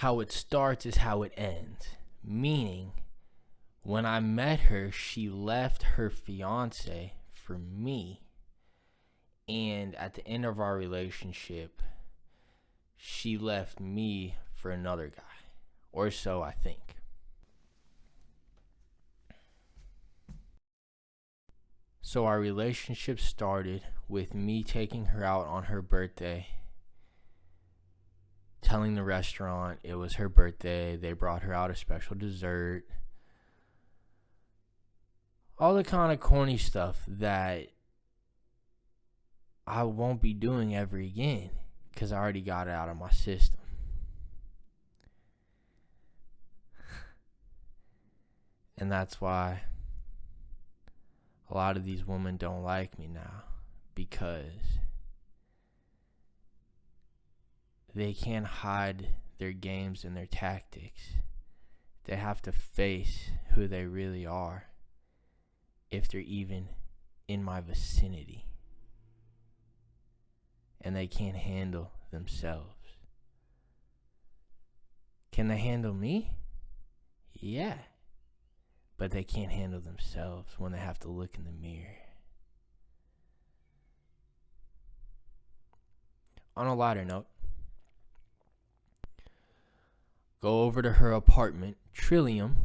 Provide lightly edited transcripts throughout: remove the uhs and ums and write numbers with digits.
how it starts is how it ends. Meaning, when I met her, she left her fiance for me. And at the end of our relationship, she left me for another guy. Or so I think. So our relationship started with me taking her out on her birthday, telling the restaurant it was her birthday. They brought her out a special dessert. All the kind of corny stuff that I won't be doing ever again because I already got it out of my system. And that's why a lot of these women don't like me now, because they can't hide their games and their tactics. They have to face who they really are if they're even in my vicinity. And they can't handle themselves. Can they handle me? Yeah. But they can't handle themselves when they have to look in the mirror. On a lighter note, go over to her apartment, Trillium,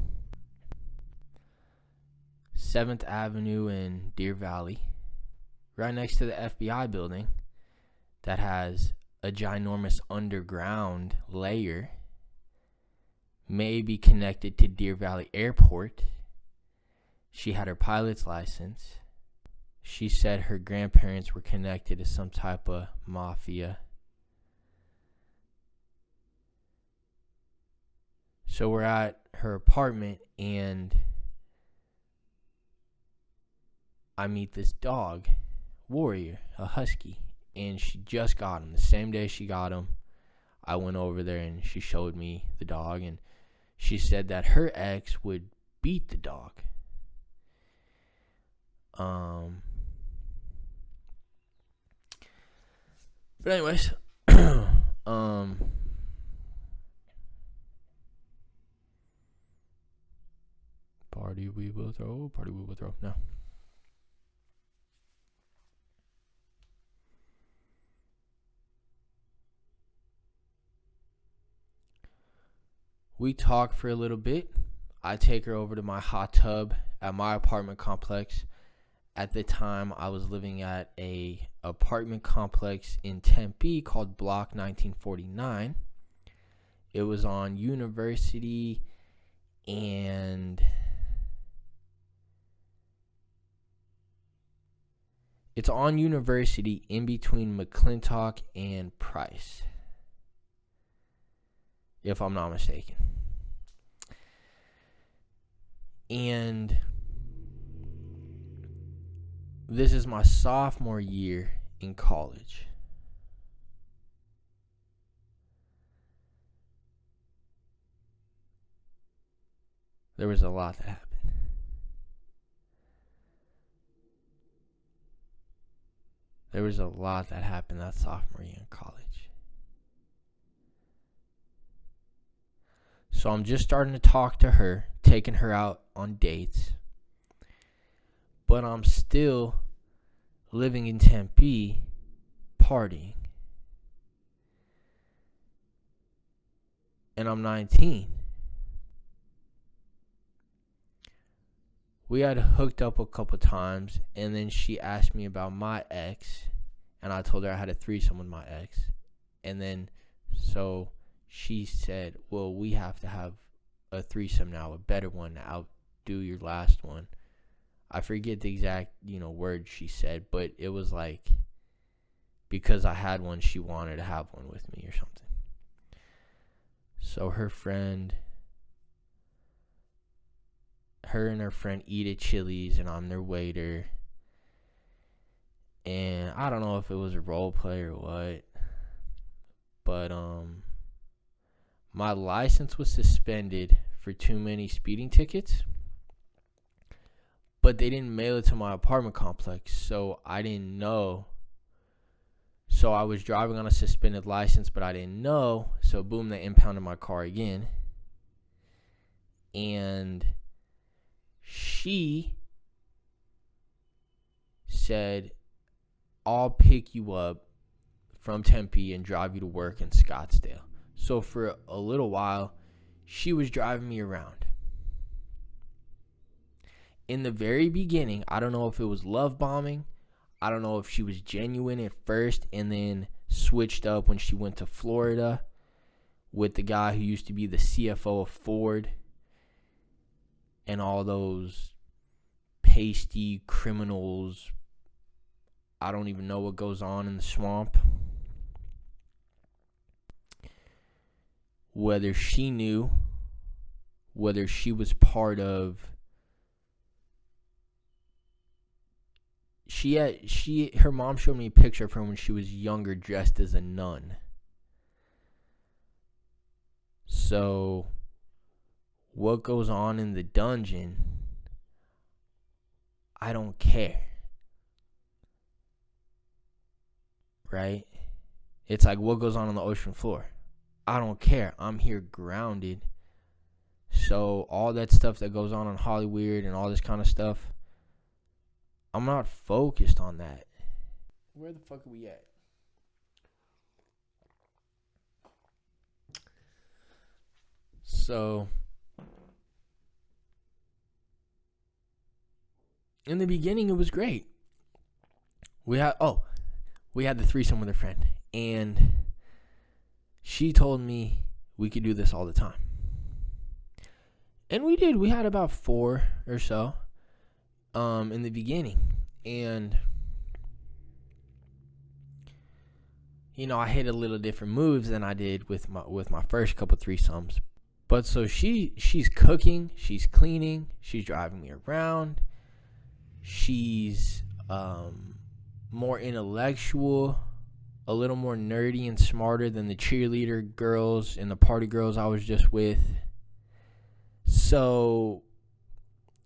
7th Avenue in Deer Valley, right next to the FBI building that has a ginormous underground layer, maybe connected to Deer Valley Airport. She had her pilot's license. She said her grandparents were connected to some type of mafia. So we're at her apartment and I meet this dog, Warrior, a husky, and she just got him. The same day she got him, I went over there and she showed me the dog, and she said that her ex would beat the dog. But anyways, party we will throw. No. We talk for a little bit. I take her over to my hot tub at my apartment complex. At the time, I was living at a apartment complex in Tempe called Block 1949. It was on University and it's on University in between McClintock and Price, if I'm not mistaken. And this is my sophomore year in college. There was a lot that happened. There was a lot that happened that sophomore year in college. So I'm just starting to talk to her, taking her out on dates. But I'm still living in Tempe, partying. And I'm 19. We had hooked up a couple times, and then she asked me about my ex, and I told her I had a threesome with my ex. And then, so she said, well, we have to have a threesome now, a better one to outdo your last one. I forget the exact, words she said, but it was like, because I had one, she wanted to have one with me or something. So her and her friend eat at Chili's, and I'm their waiter. And I don't know if it was a role play or what, but my license was suspended for too many speeding tickets, but they didn't mail it to my apartment complex, so I didn't know. So I was driving on a suspended license, but I didn't know. So boom, they impounded my car again. And she said, I'll pick you up from Tempe and drive you to work in Scottsdale. So for a little while, she was driving me around. In the very beginning, I don't know if it was love bombing. I don't know if she was genuine at first and then switched up when she went to Florida with the guy who used to be the CFO of Ford and all those pasty criminals. I don't even know what goes on in the swamp. Whether she knew, whether she was part of, her mom showed me a picture of her when she was younger, dressed as a nun. So what goes on in the dungeon, I don't care. Right? It's like what goes on the ocean floor. I don't care. I'm here grounded. So all that stuff that goes on Hollywood and all this kind of stuff, I'm not focused on that. Where the fuck are we at? So in the beginning, it was great. We had the threesome with a friend, and she told me we could do this all the time. And we did. We had about 4 or so in the beginning. And, I hit a little different moves than I did with my first couple threesomes. But so she's cooking, she's cleaning, she's driving me around. She's more intellectual, a little more nerdy and smarter than the cheerleader girls and the party girls I was just with. So,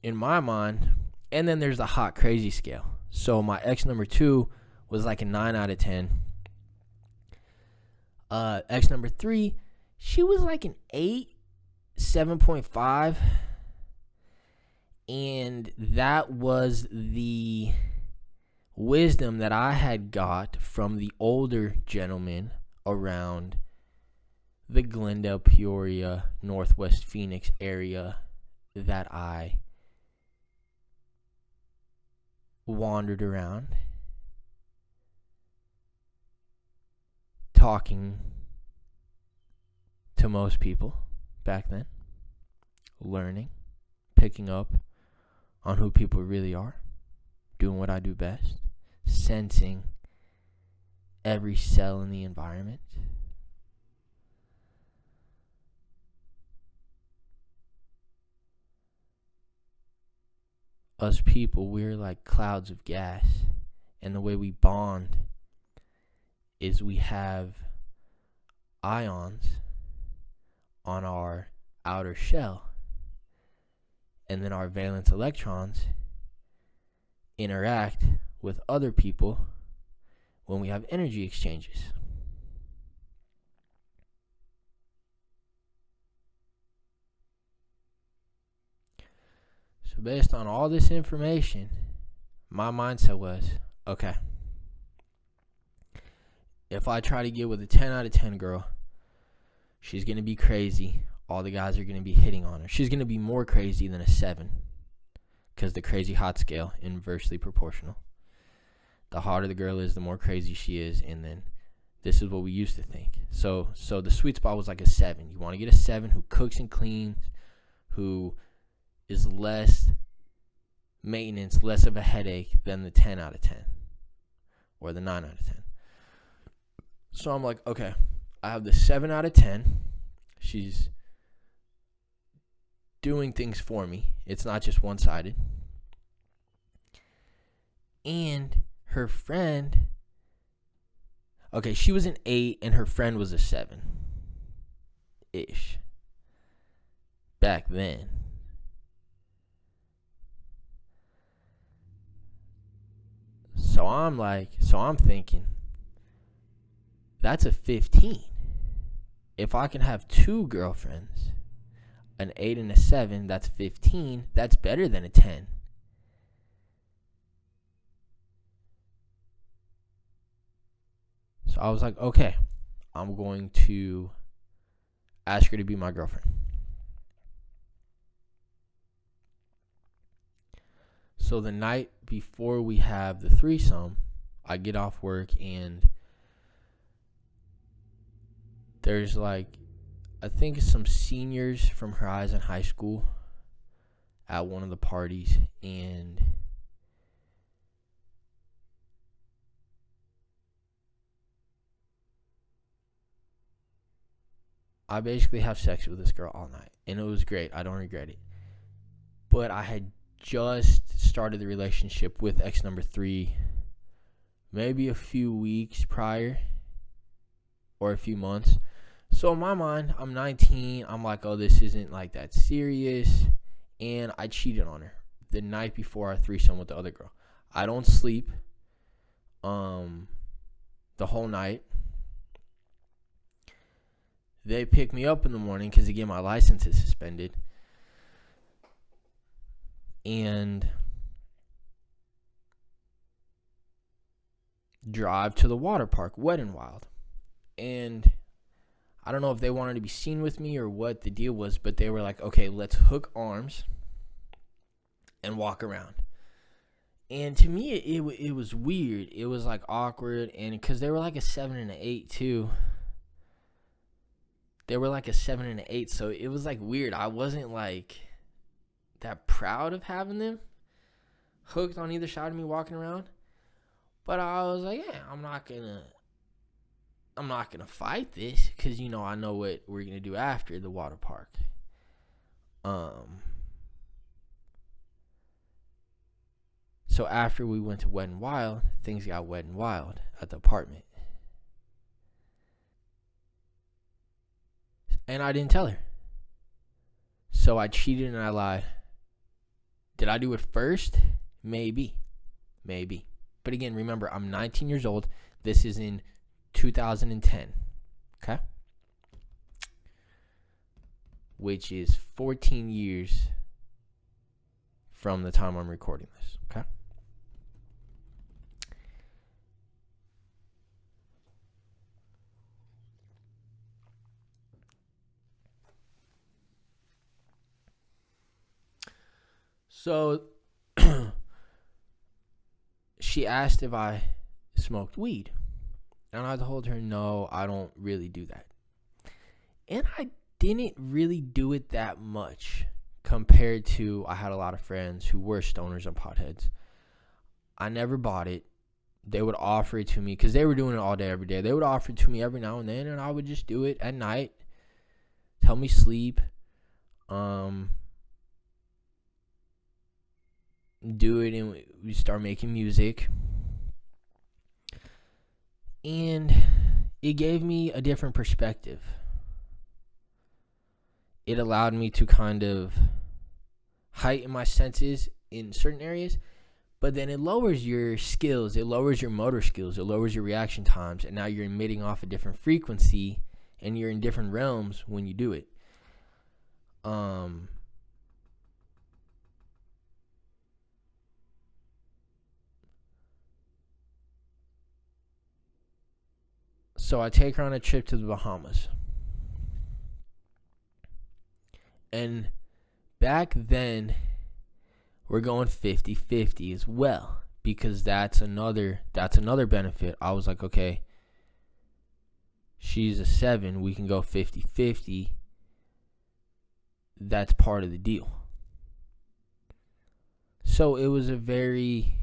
in my mind, and then there's the hot crazy scale. So, my ex number 2 was like a 9 out of 10. Ex number 3, she was like an 8, 7.5. And that was the wisdom that I had got from the older gentlemen around the Glendale, Peoria, Northwest Phoenix area that I wandered around, talking to most people back then, learning, picking up on who people really are, doing what I do best, sensing every cell in the environment. Us people, we're like clouds of gas, and the way we bond is we have ions on our outer shell, and then our valence electrons interact with other people when we have energy exchanges. So based on all this information, my mindset was, okay, if I try to get with a 10 out of 10 girl, she's going to be crazy. All the guys are going to be hitting on her. She's going to be more crazy than a 7, because the crazy hot scale, inversely proportional. The hotter the girl is, the more crazy she is, and then this is what we used to think. So the sweet spot was like a 7. You want to get a 7 who cooks and cleans, who is less maintenance, less of a headache than the 10 out of 10 or the 9 out of 10. So I'm like, okay, I have the 7 out of 10. She's doing things for me. It's not just one-sided. And her friend, okay, she was an 8 and her friend was a 7-ish back then. So I'm thinking, that's a 15. If I can have 2 girlfriends, an 8 and a 7, that's 15. That's better than a 10. So I was like, okay, I'm going to ask her to be my girlfriend. So the night before we have the threesome, I get off work and there's I think some seniors from Horizon High School at one of the parties, and I basically have sex with this girl all night, and it was great. I don't regret it. But I had just started the relationship with ex number 3 maybe a few weeks prior or a few months. So in my mind, I'm 19. I'm like, oh, this isn't that serious. And I cheated on her the night before our threesome with the other girl. I don't sleep the whole night. They pick me up in the morning because again my license is suspended. And drive to the water park, Wet n Wild. And I don't know if they wanted to be seen with me or what the deal was, but they were like, okay, let's hook arms and walk around. And to me, it was weird. It was awkward, and because they were a 7 and an 8 too. They were a 7 and an 8, so it was weird. I wasn't that proud of having them hooked on either side of me walking around. But I was like, yeah, I'm not gonna fight this because I know what we're gonna do after the water park. So after we went to Wet n Wild, things got wet and wild at the apartment. And I didn't tell her. So I cheated and I lied. Did I do it first? Maybe. But again, remember, I'm 19 years old. This is in 2010. Okay? Which is 14 years from the time I'm recording this. Okay? So she asked if I smoked weed. And I told her, no, I don't really do that. And I didn't really do it that much compared to I had a lot of friends who were stoners and potheads. I never bought it. They would offer it to me because they were doing it all day, every day. They would offer it to me every now and then, and I would just do it at night. Tell me sleep. Do it, and we start making music. And it gave me a different perspective. It allowed me to kind of heighten my senses in certain areas, but then it lowers your skills. It lowers your motor skills. It lowers your reaction times, and now you're emitting off a different frequency, and you're in different realms when you do it. So I take her on a trip to the Bahamas. And back then, we're going 50-50 as well. Because that's another benefit. I was like, okay, she's a 7. We can go 50-50. That's part of the deal. So it was a very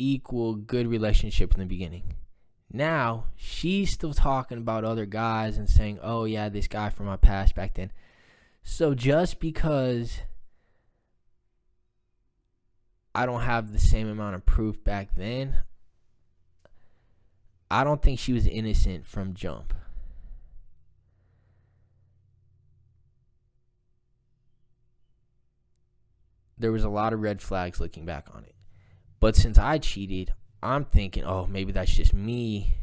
equal, good relationship in the beginning. Now, she's still talking about other guys and saying, oh, yeah, this guy from my past back then. So just because I don't have the same amount of proof back then, I don't think she was innocent from jump. There was a lot of red flags looking back on it. But since I cheated, I'm thinking, oh, maybe that's just me.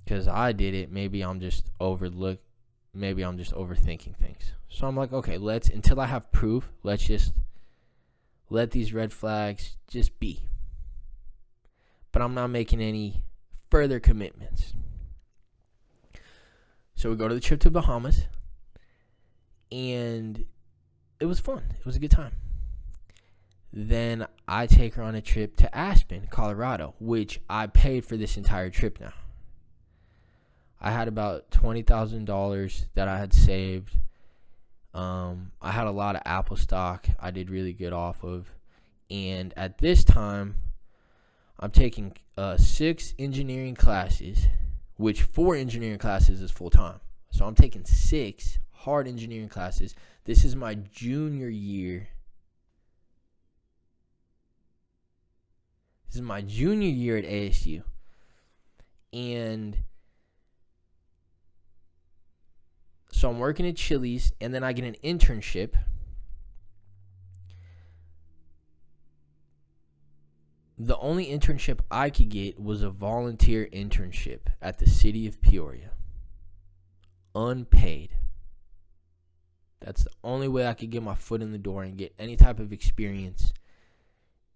Because I did it. Maybe I'm just overthinking things. So I'm like, okay, until I have proof, let's just let these red flags just be. But I'm not making any further commitments. So we go to the trip to Bahamas, and it was fun. It was a good time. Then I take her on a trip to Aspen, Colorado, which I paid for this entire trip now. I had about $20,000 that I had saved. I had a lot of Apple stock I did really good off of. And at this time, I'm taking 6 engineering classes, which 4 engineering classes is full-time. So I'm taking 6 hard engineering classes. This is my junior year. This is my junior year at ASU. And so I'm working at Chili's, and then I get an internship. The only internship I could get was a volunteer internship at the city of Peoria. Unpaid. That's the only way I could get my foot in the door and get any type of experience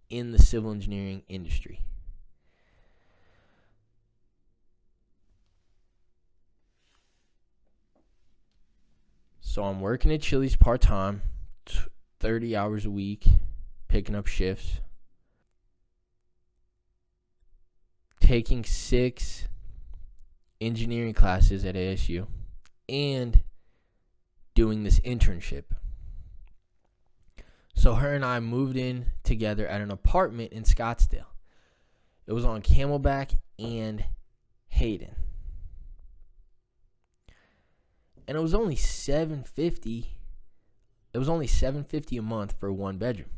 in the civil engineering industry. So I'm working at Chili's part-time, 30 hours a week, picking up shifts, taking 6 engineering classes at ASU, and doing this internship. So her and I moved in together at an apartment in Scottsdale. It was on Camelback and Hayden. And it was only $750. It was only $750 a month for 1 bedroom.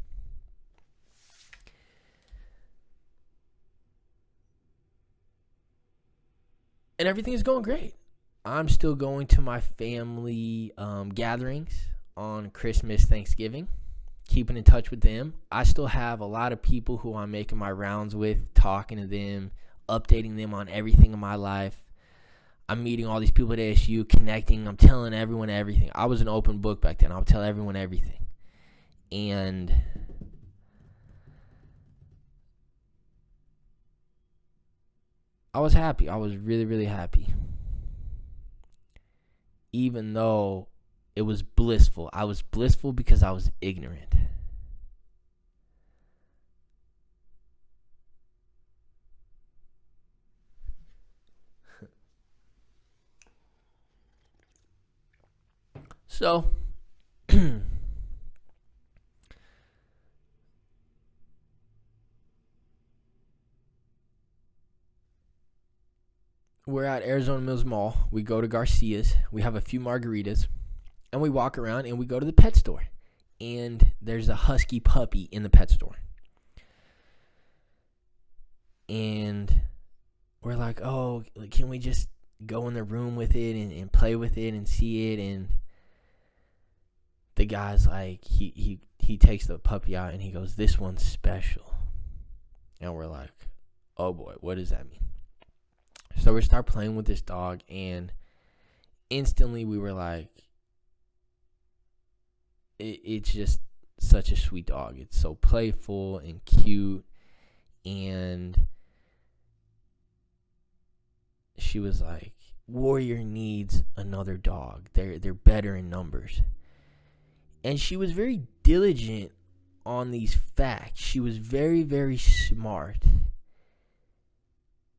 And everything is going great. I'm still going to my family gatherings on Christmas, Thanksgiving, keeping in touch with them. I still have a lot of people who I'm making my rounds with, talking to them, updating them on everything in my life. I'm meeting all these people at ASU, connecting. I'm telling everyone everything. I was an open book back then. I would tell everyone everything. And I was happy. I was really, really happy. Even though it was blissful. I was blissful because I was ignorant. So, we're at Arizona Mills Mall. We go to Garcia's. We have a few margaritas. And we walk around and we go to the pet store. And there's a husky puppy in the pet store. And we're like, oh, can we just go in the room with it and play with it and see it? And the guy's like, he takes the puppy out and he goes, this one's special. And we're like, oh boy, what does that mean? So we start playing with this dog, and instantly we were like, it's just such a sweet dog. It's so playful and cute. And she was like, Warrior needs another dog. They're better in numbers. And she was very diligent on these facts. She was very, very smart.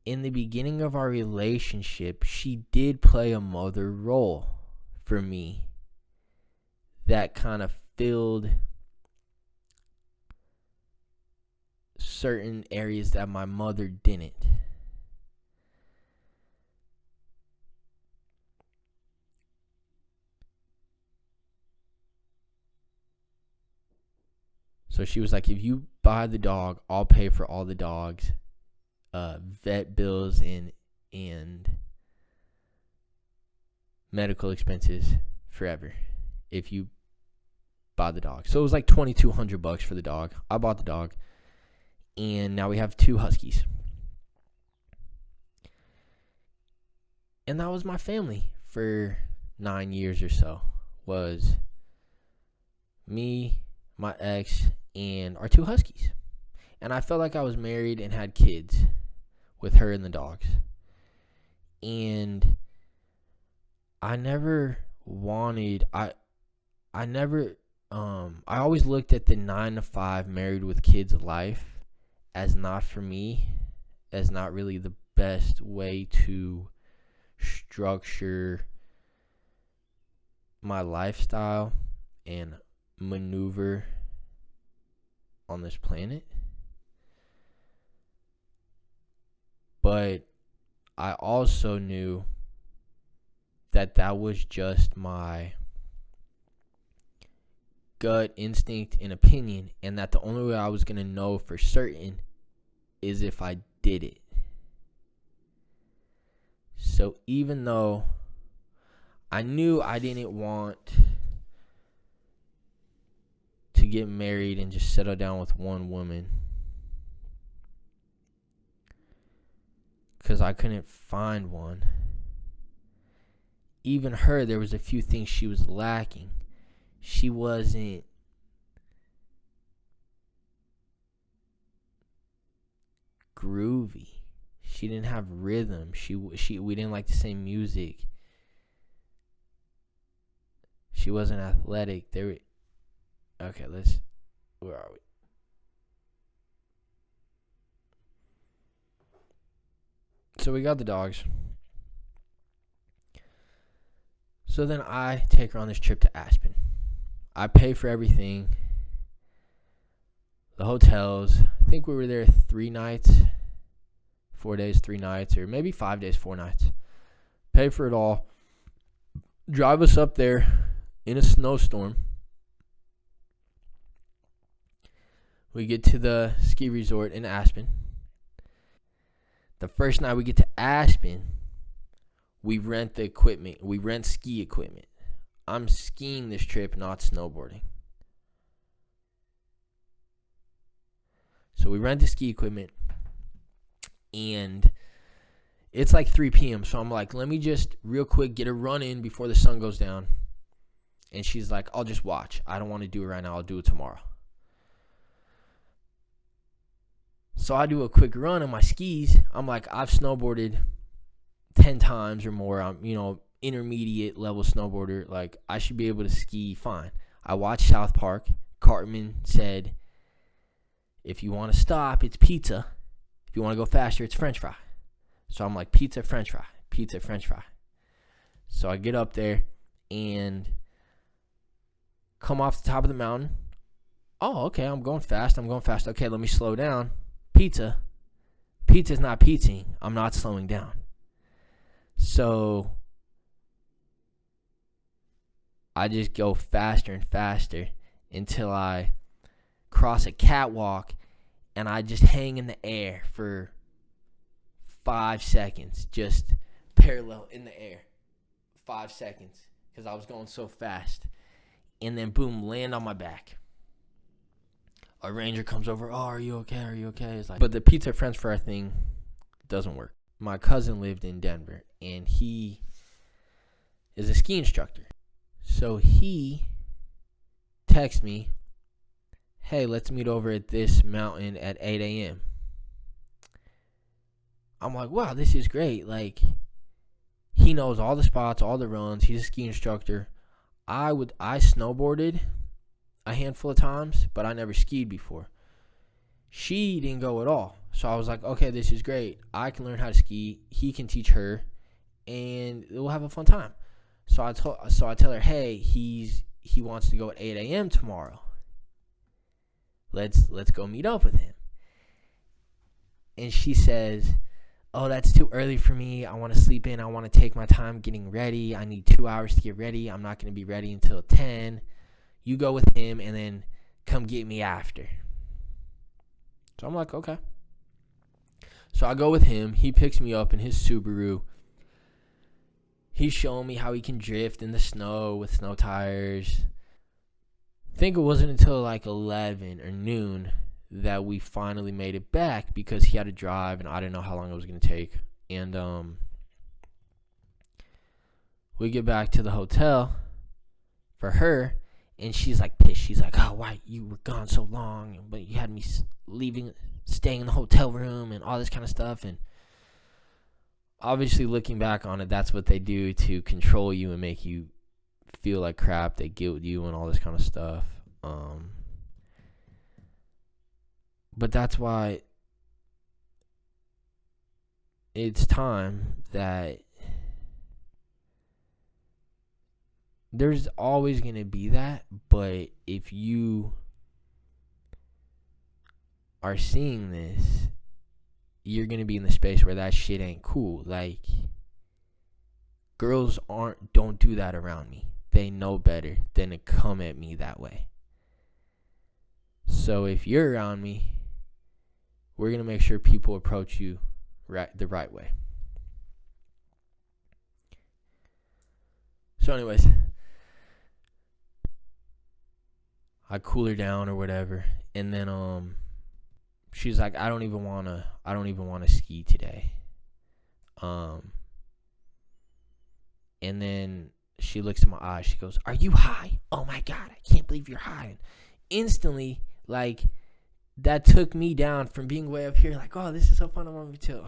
In the beginning of our relationship, she did play a mother role for me that kind of filled certain areas that my mother didn't. So she was like, if you buy the dog, I'll pay for all the dogs, vet bills and medical expenses forever. If you buy the dog. So it was like $2,200 for the dog. I bought the dog, and now we have 2 huskies. And that was my family for 9 years or so. Was me, my ex, and our 2 huskies. And I felt like I was married and had kids with her and the dogs. And I never wanted, I always looked at the 9 to 5 married with kids life as not for me, as not really the best way to structure my lifestyle and maneuver on this planet. But I also knew that that was just my gut instinct and opinion, and that the only way I was going to know for certain is if I did it. So even though I knew I didn't want to get married and just settle down with one woman, because I couldn't find one. Even her, there was a few things she was lacking. She wasn't groovy. She didn't have rhythm. We didn't like the same music. She wasn't athletic. Where are we? So we got the dogs. So then I take her on this trip to Aspen. I pay for everything. The hotels. I think we were there 3 nights. 4 days, 3 nights. Or maybe 5 days, 4 nights. Pay for it all. Drive us up there in a snowstorm. We get to the ski resort in Aspen. The first night we get to Aspen, we rent the equipment. We rent ski equipment. I'm skiing this trip, not snowboarding. So we rent the ski equipment, and it's like 3 p.m. So I'm like, let me just real quick get a run in before the sun goes down. And she's like, I'll just watch. I don't want to do it right now. I'll do it tomorrow. So I do a quick run on my skis. I'm like, I've snowboarded 10 times or more. I'm, intermediate level snowboarder. Like, I should be able to ski fine. I watched South Park. Cartman said, if you want to stop, it's pizza. If you want to go faster, it's French fry. So I'm like, pizza, French fry. Pizza, French fry. So I get up there and come off the top of the mountain. Oh, okay, I'm going fast. Okay, let me slow down. Pizza's not pizzaing. I'm not slowing down. So I just go faster and faster until I cross a catwalk, and I just hang in the air for 5 seconds, just parallel in the air. 5 seconds, because I was going so fast. And then boom, land on my back. A ranger comes over. Oh, are you okay? It's like, but the pizza French fry thing doesn't work. My cousin lived in Denver, and he is a ski instructor. So he texts me, hey, let's meet over at this mountain at 8 a.m. I'm like, wow, this is great. Like, he knows all the spots, all the runs. He's a ski instructor. I snowboarded a handful of times, but I never skied before. She didn't go at all. So I was like, okay, this is great. I can learn how to ski. He can teach her, and we'll have a fun time. So I tell her, hey, he wants to go at 8 a.m. tomorrow. Let's go meet up with him. And she says, oh, that's too early for me. I want to sleep in. I want to take my time getting ready. I need 2 hours to get ready. I'm not going to be ready until 10. You go with him and then come get me after. So I'm like, okay. So I go with him. He picks me up in his Subaru. He's showing me how he can drift in the snow with snow tires. think it wasn't until like 11 or noon that we finally made it back, because he had to drive and I didn't know how long it was going to take. And we get back to the hotel for her, and she's like pissed. She's like, oh, why you were gone so long, but you had me staying in the hotel room and all this kind of stuff. And obviously, looking back on it, that's what they do to control you and make you feel like crap. They guilt you and all this kind of stuff. But that's why it's time that there's always going to be that. But if you are seeing this, you're going to be in the space where that shit ain't cool. Like, girls don't do that around me. They know better than to come at me that way. So if you're around me, we're going to make sure people approach you the right way. So anyways, I cool her down or whatever, and then she's like, I don't even want to ski today. And then she looks in my eyes. She goes, are you high? Oh my God, I can't believe you're high. And instantly, like, that took me down from being way up here, like, oh, this is so fun, I want me to,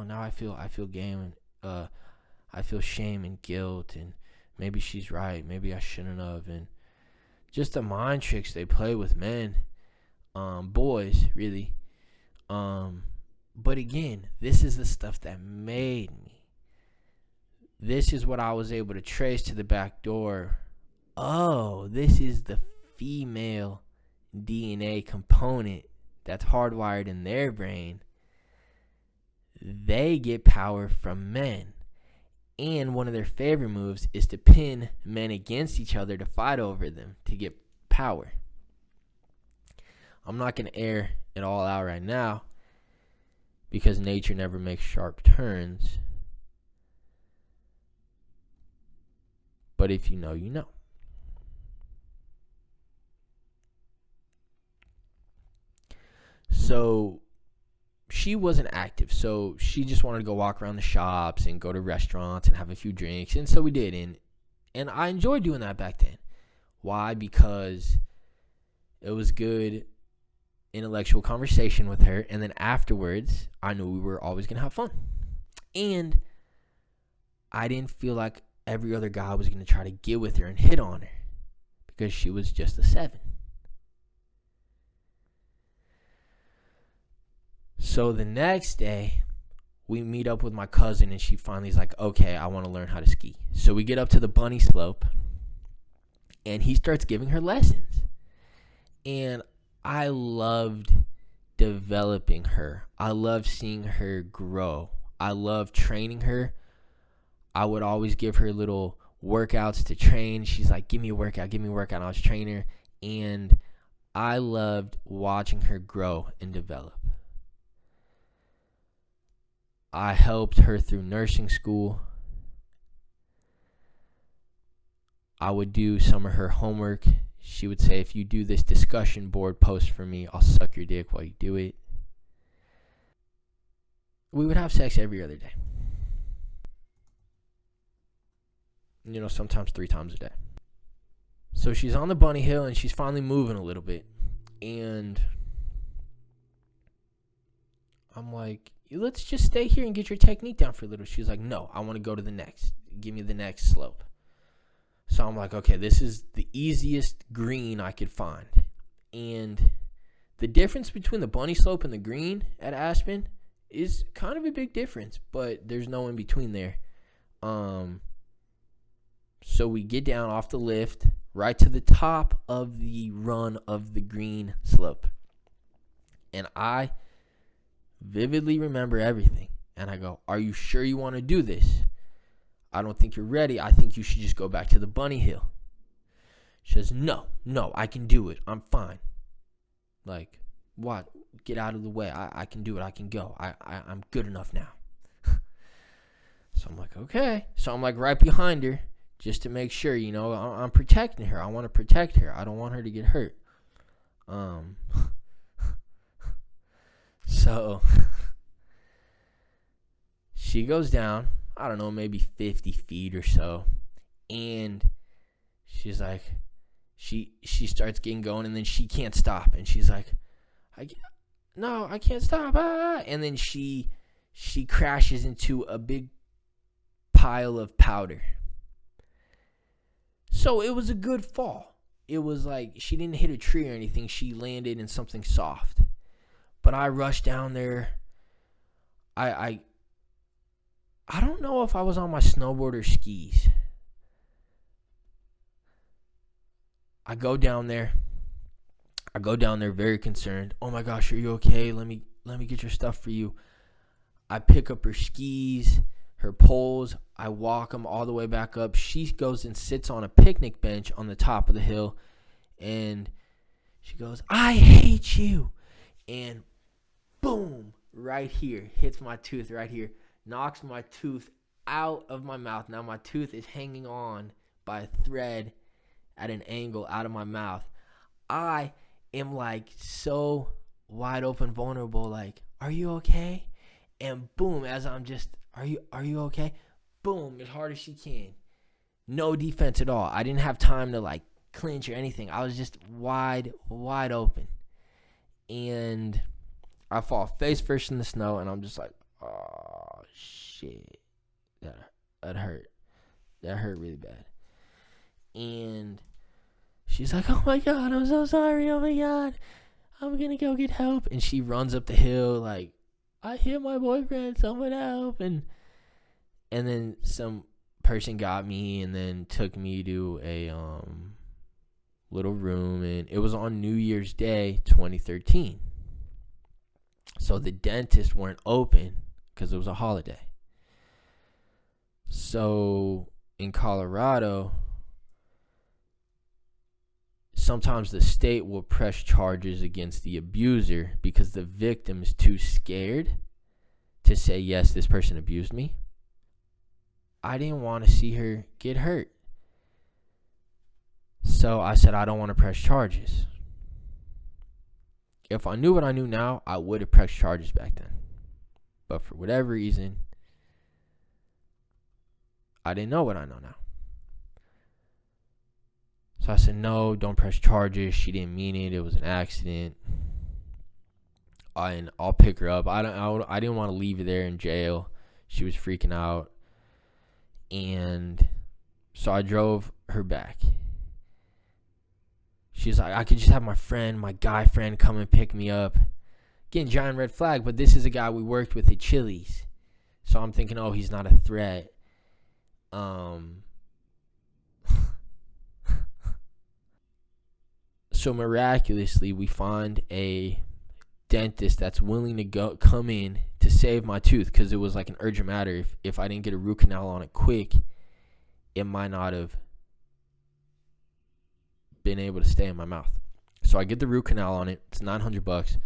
now I feel game, and I feel shame and guilt, and maybe she's right, maybe I shouldn't have. And just the mind tricks they play with men, boys, really. But again, this is the stuff that made me. This is what I was able to trace to the back door. Oh, this is the female DNA component that's hardwired in their brain. They get power from men. And one of their favorite moves is to pin men against each other to fight over them to get power. I'm not going to air it all out right now, because nature never makes sharp turns. But if you know, you know. So she wasn't active. So she just wanted to go walk around the shops and go to restaurants and have a few drinks. And so we did. And I enjoyed doing that back then. Why? Because it was good intellectual conversation with her. And then afterwards, I knew we were always going to have fun. And I didn't feel like every other guy was going to try to get with her and hit on her, because she was just a 7. So the next day, we meet up with my cousin, and she finally is like, okay, I want to learn how to ski. So we get up to the bunny slope, and he starts giving her lessons. And I loved developing her. I loved seeing her grow. I loved training her. I would always give her little workouts to train. She's like, give me a workout, give me a workout. And I was training her, and I loved watching her grow and develop. I helped her through nursing school. I would do some of her homework. She would say, if you do this discussion board post for me, I'll suck your dick while you do it. We would have sex every other day. Sometimes 3 times a day. So she's on the bunny hill, and she's finally moving a little bit. And I'm like, let's just stay here and get your technique down for a little. She's like, no, I want to go to the next. Give me the next slope. So I'm like, okay, this is the easiest green I could find. And the difference between the bunny slope and the green at Aspen is kind of a big difference, but there's no in between there. So we get down off the lift right to the top of the run of the green slope. And I vividly remember everything. And I go, are you sure you want to do this? I don't think you're ready. I think you should just go back to the bunny hill. She says, no, I can do it. I'm fine. Like, what? Get out of the way. I can do it. I can go. I'm good enough now. So I'm like, okay. So I'm like right behind her, just to make sure, I'm protecting her. I want to protect her. I don't want her to get hurt. So she goes down, I don't know, maybe 50 feet or so, and she's like, she starts getting going, and then she can't stop, and she's like, no, I can't stop, and then she crashes into a big pile of powder. So it was a good fall. It was like she didn't hit a tree or anything. She landed in something soft. But I rushed down there. I don't know if I was on my snowboard or skis. I go down there very concerned. Oh my gosh, are you okay? Let me get your stuff for you. I pick up her skis, her poles. I walk them all the way back up. She goes and sits on a picnic bench on the top of the hill, and she goes, I hate you. And boom, right here, hits my tooth right here, knocks my tooth out of my mouth. Now my tooth is hanging on by a thread at an angle out of my mouth. I am like so wide open, vulnerable, like, are you okay? And boom, as I'm just, are you okay? Boom, as hard as she can. No defense at all. I didn't have time to like clinch or anything. I was just wide open. And I fall face first in the snow, and I'm just like, oh shit. That hurt. That hurt really bad. And she's like, oh my God, I'm so sorry. Oh my God, I'm gonna go get help. And she runs up the hill like, I hit my boyfriend, someone help. And then some person got me and then took me to a little room, and it was on New Year's Day 2013. So the dentists weren't open because it was a holiday. So in Colorado, sometimes the state will press charges against the abuser because the victim is too scared to say, yes, this person abused me. I didn't want to see her get hurt. So I said, I don't want to press charges. If I knew what I knew now, I would have pressed charges back then. But for whatever reason, I didn't know what I know now. So I said, no, don't press charges. She didn't mean it. It was an accident. And I'll pick her up. I didn't want to leave her there in jail. She was freaking out. And so I drove her back. She's like, I could just have my guy friend, come and pick me up. Again, giant red flag, but this is a guy we worked with at Chili's. So I'm thinking, oh, he's not a threat. So miraculously, we find a dentist that's willing to come in to save my tooth, because it was like an urgent matter. If I didn't get a root canal on it quick, it might not have been able to stay in my mouth. So I get the root canal on it. It's $900.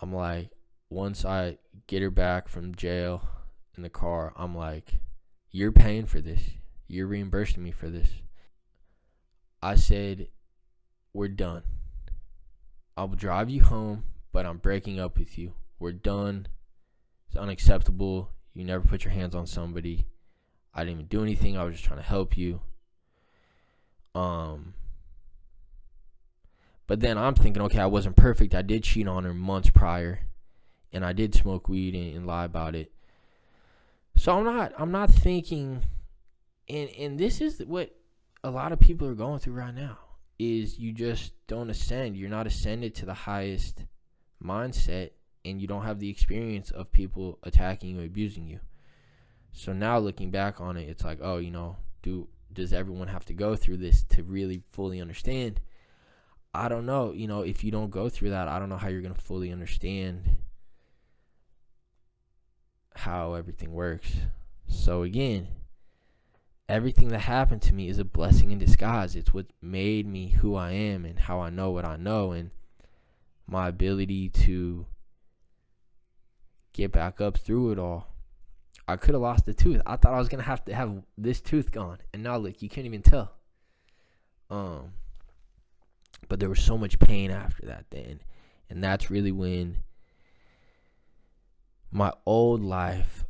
I'm like, once I get her back from jail in the car, I'm like, you're paying for this. You're reimbursing me for this. I said, we're done. I'll drive you home, but I'm breaking up with you. We're done. It's unacceptable. You never put your hands on somebody. I didn't even do anything. I was just trying to help you. But then I'm thinking, okay, I wasn't perfect. I did cheat on her months prior, and I did smoke weed and lie about it. So I'm not thinking, and this is what a lot of people are going through right now, is you just don't ascend. You're not ascended to the highest mindset, and you don't have the experience of people attacking you, abusing you. So now looking back on it, it's like, oh, does everyone have to go through this to really fully understand? I don't know. If you don't go through that, I don't know how you're going to fully understand how everything works. So again, everything that happened to me is a blessing in disguise. It's what made me who I am and how I know what I know, and my ability to get back up through it all. I could have lost a tooth. I thought I was going to have this tooth gone. And now, look, you can't even tell. But there was so much pain after that then. And that's really when my old life,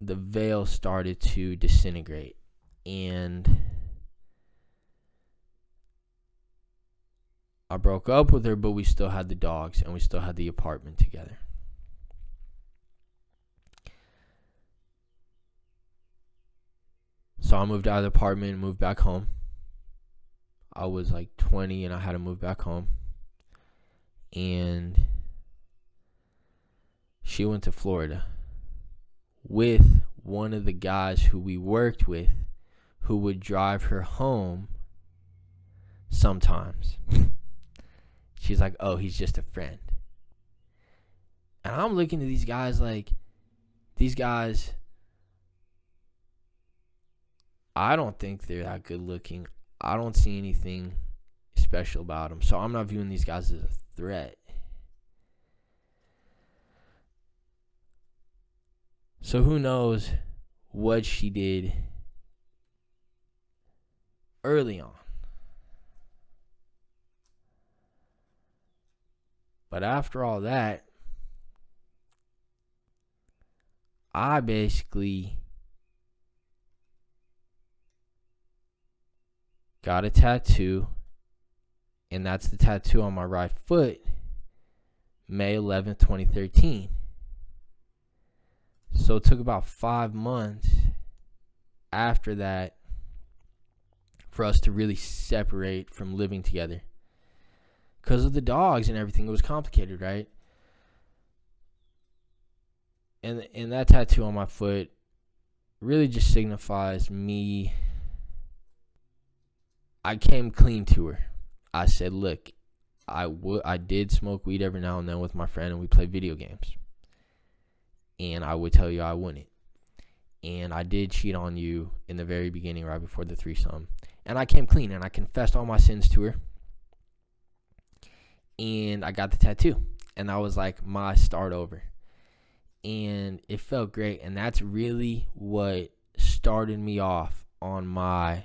the veil started to disintegrate. And I broke up with her, but we still had the dogs and we still had the apartment together. So I moved out of the apartment and moved back home. I was like 20 and I had to move back home. And she went to Florida with one of the guys who we worked with, who would drive her home sometimes. She's like, oh, he's just a friend. And I'm looking at these guys like, these guys, I don't think they're that good looking. I don't see anything special about them. So I'm not viewing these guys as a threat. So who knows what she did early on. But after all that, I basically got a tattoo, and that's the tattoo on my right foot, May 11th, 2013. So it took about 5 months after that for us to really separate from living together. Because of the dogs and everything, it was complicated, right? And that tattoo on my foot really just signifies me. I came clean to her. I said, look, I did smoke weed every now and then with my friend, and we played video games. And I would tell you I wouldn't. And I did cheat on you in the very beginning, right before the threesome. And I came clean, and I confessed all my sins to her. And I got the tattoo. And that was like my start over. And it felt great. And that's really what started me off on my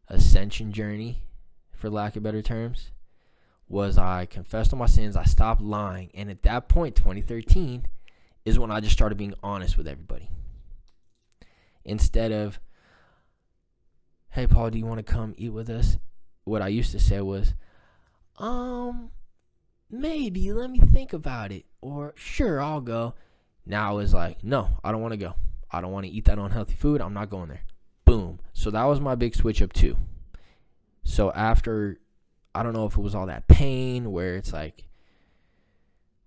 ascension journey, for lack of better terms, was I confessed all my sins. I stopped lying. And at that point, 2013, is when I just started being honest with everybody. Instead of, hey, Paul, do you want to come eat with us? What I used to say was, maybe, let me think about it. Or, sure, I'll go. Now it's like, no, I don't want to go. I don't want to eat that unhealthy food. I'm not going there. Boom. So that was my big switch up too. So after, I don't know if it was all that pain where it's like,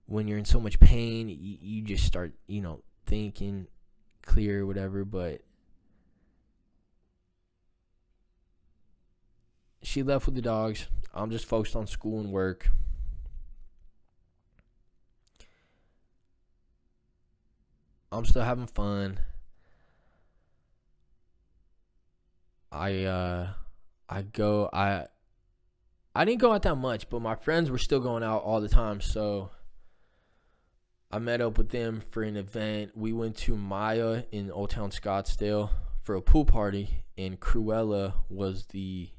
when you're in so much pain, you just start, thinking clear or whatever. But she left with the dogs. I'm just focused on school and work. I'm still having fun. I didn't go out that much, but my friends were still going out all the time, so I met up with them for an event. We went to Maya in Old Town Scottsdale for a pool party, and Cruella was the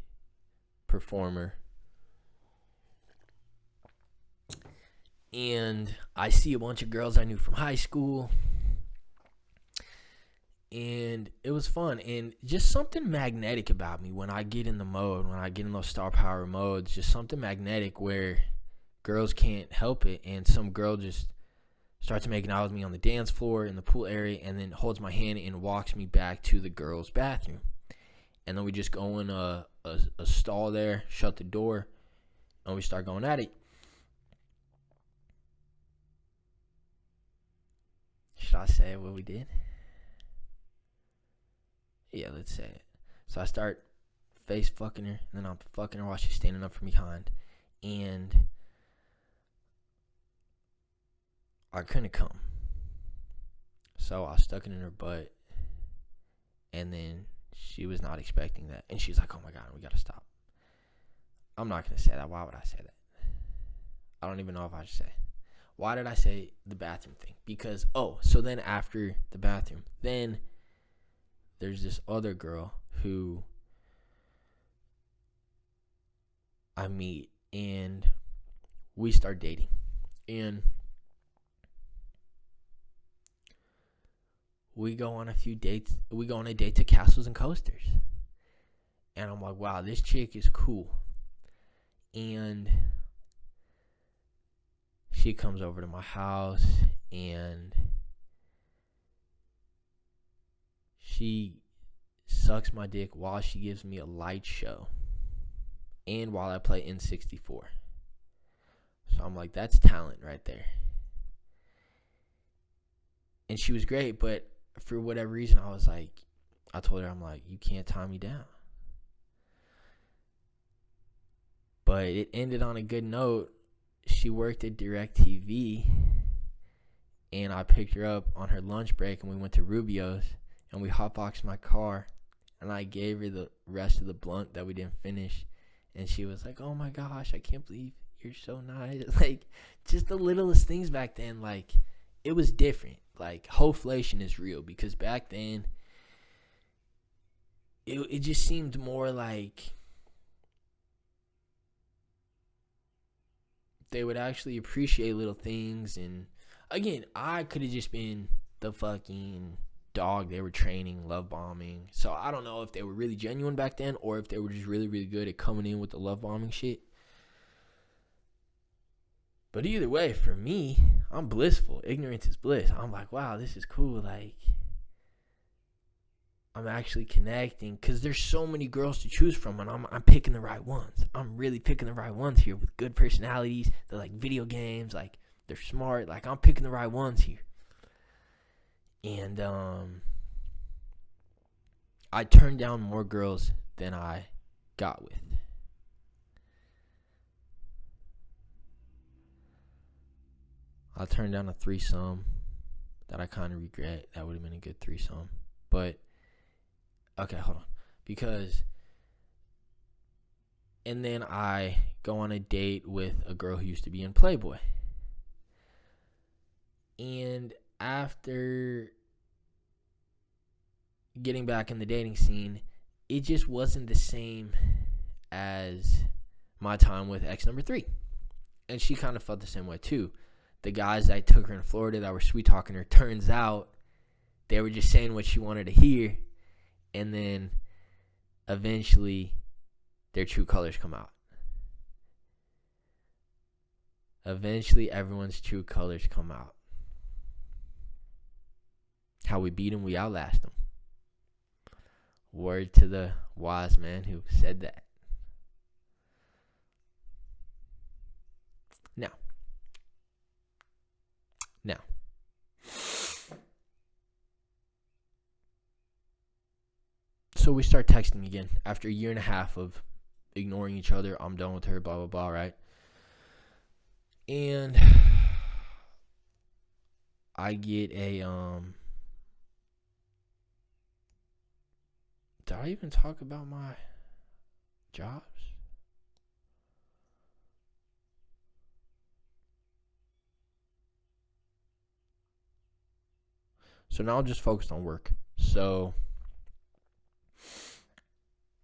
performer. And I see a bunch of girls I knew from high school. And it was fun. And just something magnetic about me when I get in the mode, when I get in those star power modes, just something magnetic where girls can't help it. And some girl just starts making out with me on the dance floor in the pool area, and then holds my hand and walks me back to the girls' bathroom. And then we just go in a stall there, shut the door, and we start going at it. Should I say what we did? Yeah, let's say it. So I start face fucking her, and then I'm fucking her while she's standing up from behind. And I couldn't come. So I stuck it in her butt. And then she was not expecting that. And she's like, oh my God, we gotta stop. I'm not gonna say that. Why would I say that? I don't even know if I should say. Why did I say the bathroom thing? Because, so then after the bathroom, then there's this other girl who I meet, and we start dating. And we go on a few dates. We go on a date to Castles and Coasters. And I'm like, wow, this chick is cool. And she comes over to my house, and she sucks my dick while she gives me a light show and while I play N64. So I'm like, that's talent right there. And she was great, but for whatever reason, I told her, I'm like, you can't tie me down. But it ended on a good note. She worked at DirecTV, and I picked her up on her lunch break, and we went to Rubio's, and we hotboxed my car, and I gave her the rest of the blunt that we didn't finish, and she was like, oh my gosh, I can't believe you're so nice. Like, just the littlest things back then, like, it was different. Like, hoflation is real, because back then, it just seemed more like they would actually appreciate little things. And again, I could have just been the fucking dog they were training, love bombing. So I don't know if they were really genuine back then, or if they were just really, really good at coming in with the love bombing shit. But either way, for me, I'm blissful. Ignorance is bliss. I'm like, wow, this is cool. Like, I'm actually connecting, because there's so many girls to choose from, and I'm picking the right ones. I'm really picking the right ones here with good personalities. They're like video games, like they're smart. Like, I'm picking the right ones here. And I turned down more girls than I got with. I turned down a threesome that I kind of regret. That would have been a good threesome. But, okay, hold on. And then I go on a date with a girl who used to be in Playboy. And after getting back in the dating scene, it just wasn't the same as my time with ex number 3. And she kind of felt the same way too. The guys that took her in Florida that were sweet talking her, turns out they were just saying what she wanted to hear, and then eventually their true colors come out. Eventually everyone's true colors come out. How we beat them, we outlast them. Word to the wise man who said that. Now, so we start texting again after a year and a half of ignoring each other. I'm done with her, blah, blah, blah, right? And I get a, did I even talk about my jobs? So now I'm just focused on work. So,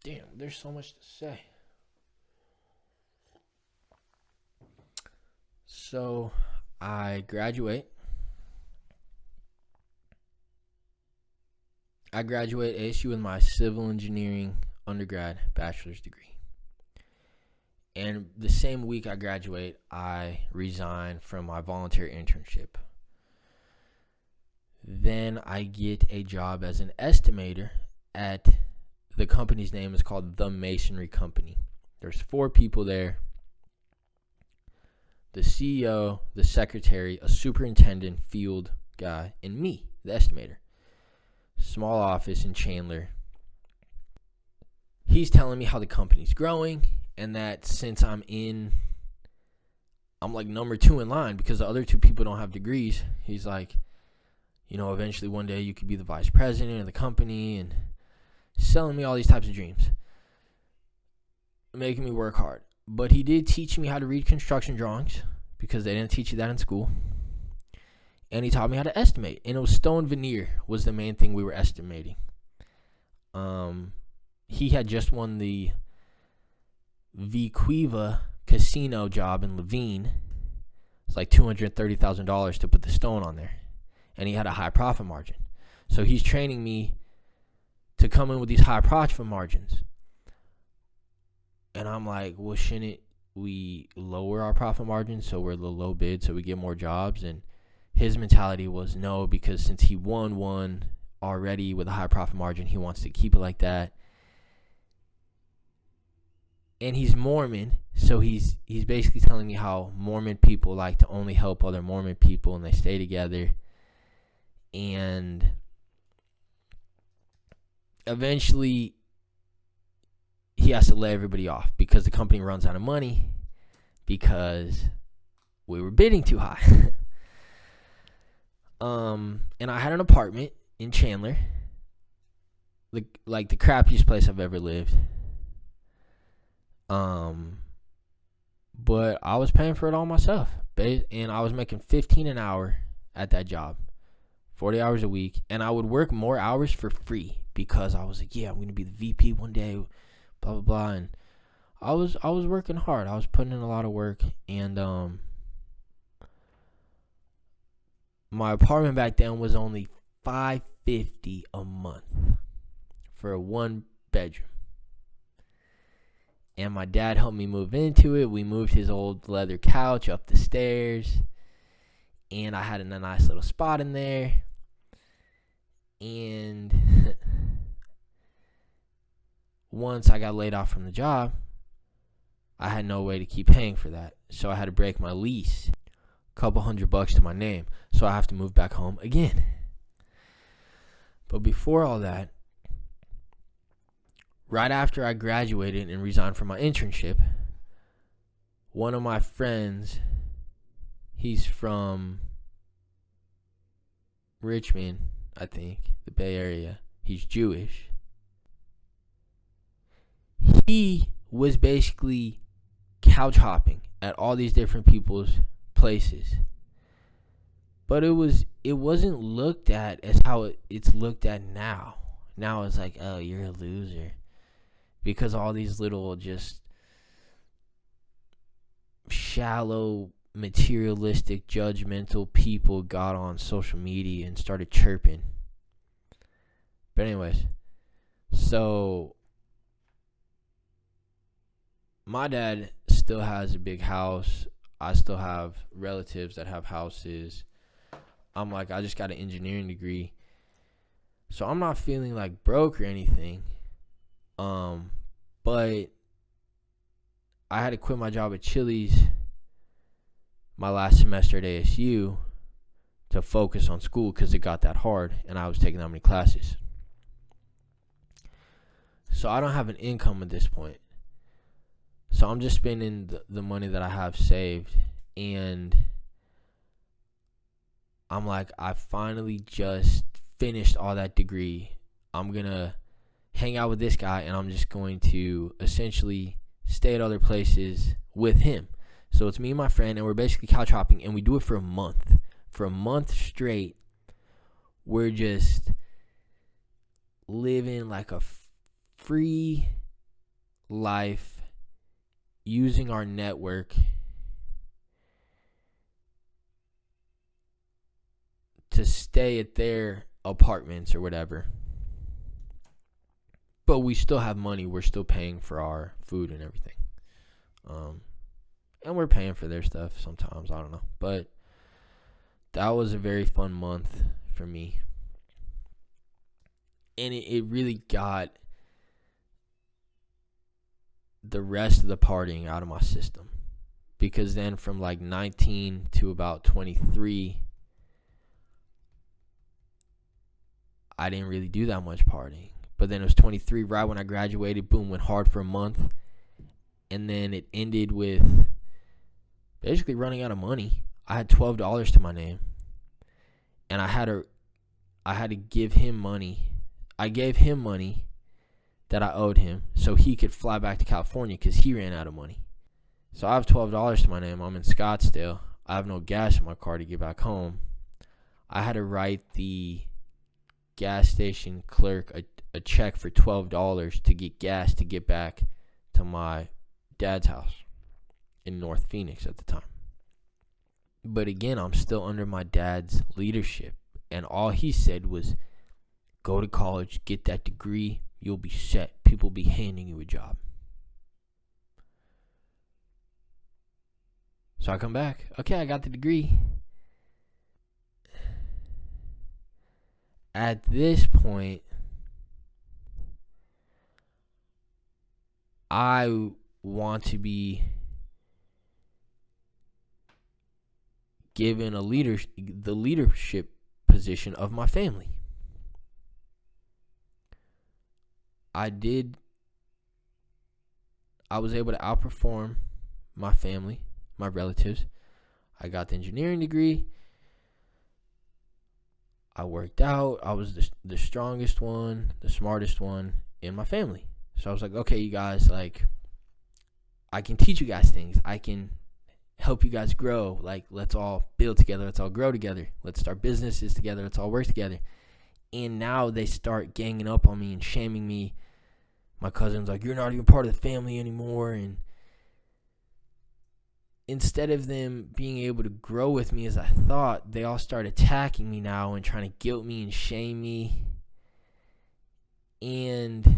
damn, there's so much to say. So, I graduate. I graduate ASU with my civil engineering undergrad bachelor's degree. And the same week I graduate, I resign from my volunteer internship. Then I get a job as an estimator at the company's name is called The Masonry Company. There's 4 people there. The CEO, the secretary, a superintendent, field guy, and me, the estimator. Small office in Chandler. He's telling me how the company's growing, and that since I'm like number 2 in line because the other 2 people don't have degrees. He's like, you know, eventually one day you could be the vice president of the company, and selling me all these types of dreams, making me work hard. But he did teach me how to read construction drawings, because they didn't teach you that in school. And he taught me how to estimate. And it was stone veneer was the main thing we were estimating. He had just won the Viquiva casino job in Levine. It's like $230,000 to put the stone on there. And he had a high profit margin. So he's training me to come in with these high profit margins. And I'm like, well, shouldn't we lower our profit margin so we're the low bid so we get more jobs? And his mentality was no, because since he won one already with a high profit margin, he wants to keep it like that. And he's Mormon, so he's basically telling me how Mormon people like to only help other Mormon people and they stay together. And eventually he has to lay everybody off because the company runs out of money because we were bidding too high. And I had an apartment in Chandler, like the crappiest place I've ever lived. But I was paying for it all myself, and I was making $15 an hour at that job, 40 hours a week, and I would work more hours for free because I was like, yeah, I'm gonna be the VP one day, blah blah blah, and I was working hard. I was putting in a lot of work, and my apartment back then was only $550 a month for a 1-bedroom. And my dad helped me move into it. We moved his old leather couch up the stairs. And I had a nice little spot in there. And once I got laid off from the job, I had no way to keep paying for that. So I had to break my lease. Couple $100 to my name, so I have to move back home again. But before all that, right after I graduated and resigned from my internship, one of my friends, he's from Richmond, I think, the Bay Area. He's Jewish. He was basically couch hopping at all these different people's places, but it wasn't looked at as how it's looked at now. Now it's like, oh, you're a loser, because all these little just shallow, materialistic, judgmental people got on social media and started chirping. But anyways, so my dad still has a big house. I still have relatives that have houses. I'm like, I just got an engineering degree, so I'm not feeling like broke or anything. But I had to quit my job at Chili's my last semester at ASU to focus on school because it got that hard and I was taking that many classes. So I don't have an income at this point. So I'm just spending the money that I have saved, and I'm like, I finally just finished all that degree. I'm going to hang out with this guy, and I'm just going to essentially stay at other places with him. So it's me and my friend, and we're basically couch hopping, and we do it for a month. For a month straight, we're just living like a free life, using our network to stay at their apartments or whatever. But we still have money. We're still paying for our food and everything. And we're paying for their stuff sometimes. I don't know. But that was a very fun month for me. And it really got the rest of the partying out of my system, because then from like 19 to about 23, I didn't really do that much partying. But then it was 23, right when I graduated, boom, went hard for a month, and then it ended with basically running out of money. I had $12 to my name, and I had to give him money. I gave him money that I owed him so he could fly back to California because he ran out of money. So I have $12 to my name. I'm in Scottsdale. I have no gas in my car to get back home. I had to write the gas station clerk a check for $12 to get gas to get back to my dad's house in North Phoenix at the time. But again, I'm still under my dad's leadership. And all he said was, go to college, get that degree, you'll be set. People will be handing you a job. So I come back. Okay, I got the degree. At this point, I want to be given the leadership position of my family. I was able to outperform my family, my relatives. I got the engineering degree. I worked out. I was the strongest one, the smartest one in my family. So I was like, okay, you guys, like, I can teach you guys things. I can help you guys grow. Like, let's all build together. Let's all grow together. Let's start businesses together. Let's all work together. And now they start ganging up on me and shaming me. My cousin's like, you're not even part of the family anymore. And instead of them being able to grow with me as I thought, they all start attacking me now and trying to guilt me and shame me. And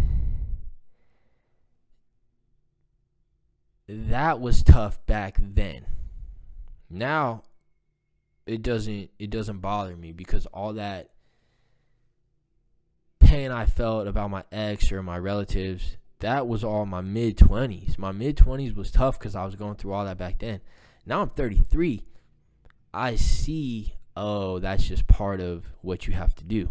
that was tough back then. Now it doesn't bother me, because all that pain I felt about my ex or my relatives, that was all my mid-20s. My mid-20s was tough because I was going through all that back then. Now I'm 33. I see, oh, that's just part of what you have to do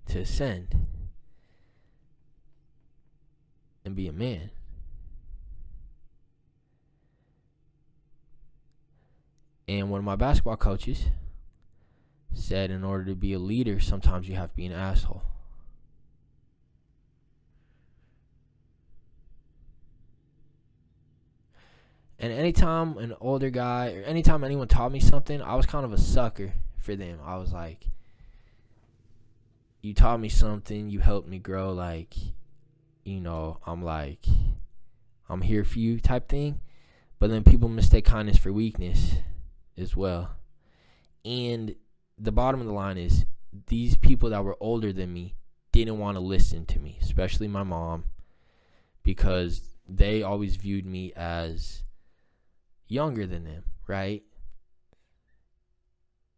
to ascend and be a man. And one of my basketball coaches said, in order to be a leader, sometimes you have to be an asshole. And anytime an older guy, or anytime anyone taught me something, I was kind of a sucker for them. I was like, you taught me something, you helped me grow, like, you know, I'm here for you type thing. But then people mistake kindness for weakness as well. And the bottom of the line is, these people that were older than me didn't want to listen to me, especially my mom, because they always viewed me as younger than them, right?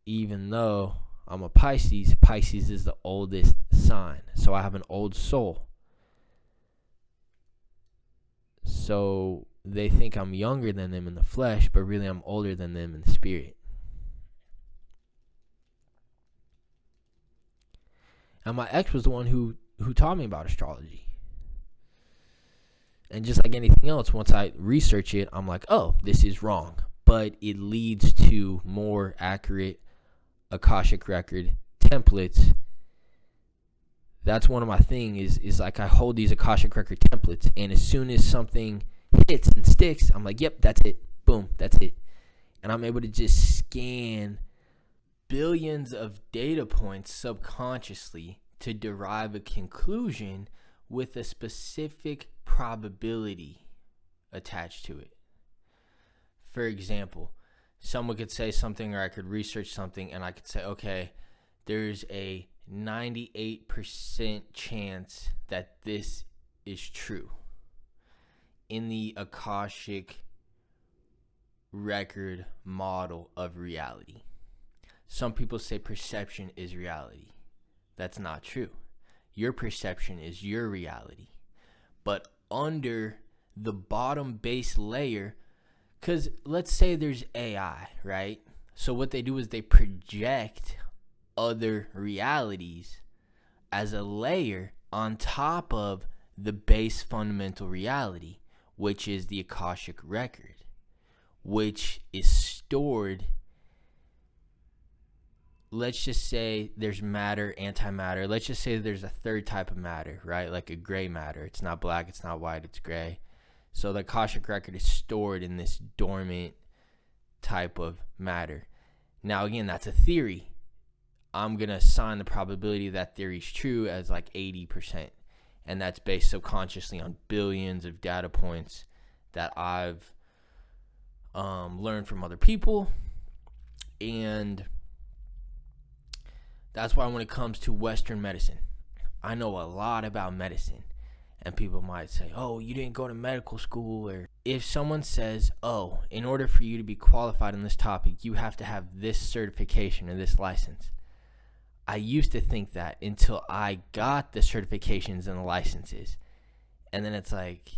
Even though I'm a Pisces, Pisces is the oldest sign, so I have an old soul. So they think I'm younger than them in the flesh, but really I'm older than them in the spirit. And my ex was the one who taught me about astrology. And just like anything else, once I research it, I'm like, oh, this is wrong. But it leads to more accurate Akashic record templates. That's one of my things is like I hold these Akashic record templates, and as soon as something hits and sticks, I'm like, yep, that's it. Boom, that's it. And I'm able to just scan billions of data points subconsciously to derive a conclusion with a specific probability attached to it. For example, someone could say something, or I could research something, and I could say, okay, there's a 98% chance that this is true in the Akashic record model of reality. Some people say perception is reality. That's not true. Your perception is your reality. But under the bottom base layer, because let's say there's AI, right? So what they do is they project other realities as a layer on top of the base fundamental reality, which is the Akashic record, which is stored. Let's just say there's matter, antimatter. Let's just say there's a third type of matter, right? Like a gray matter. It's not black, it's not white, it's gray. So the Akashic record is stored in this dormant type of matter. Now, again, that's a theory. I'm going to assign the probability that theory is true as like 80%. And that's based subconsciously on billions of data points that I've learned from other people. And that's why when it comes to Western medicine, I know a lot about medicine. And people might say, oh, you didn't go to medical school. Or if someone says, oh, in order for you to be qualified in this topic, you have to have this certification or this license. I used to think that until I got the certifications and the licenses. And then it's like,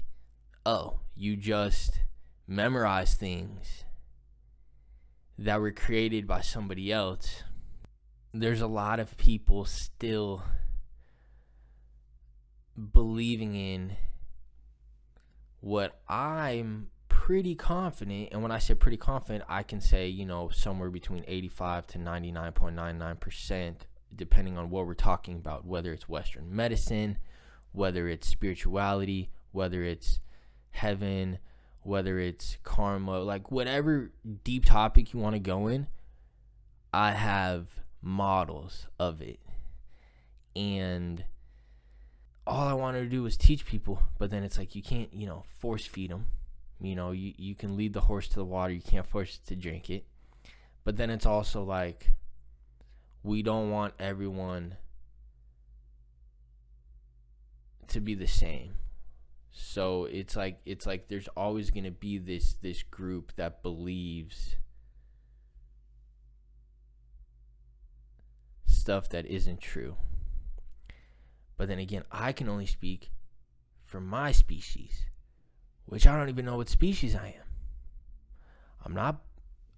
oh, you just memorize things that were created by somebody else. There's a lot of people still believing in what I'm pretty confident, and when I say pretty confident, I can say, somewhere between 85 to 99.99%, depending on what we're talking about, whether it's Western medicine, whether it's spirituality, whether it's heaven, whether it's karma, like whatever deep topic you want to go in, I have models of it. And all I wanted to do was teach people, but then it's like you can't, force feed them. You can lead the horse to the water, you can't force it to drink it. But then it's also like, we don't want everyone to be the same. So it's like there's always going to be this group that believes stuff that isn't true. But then again, I can only speak for my species, which I don't even know what species I am. I'm not.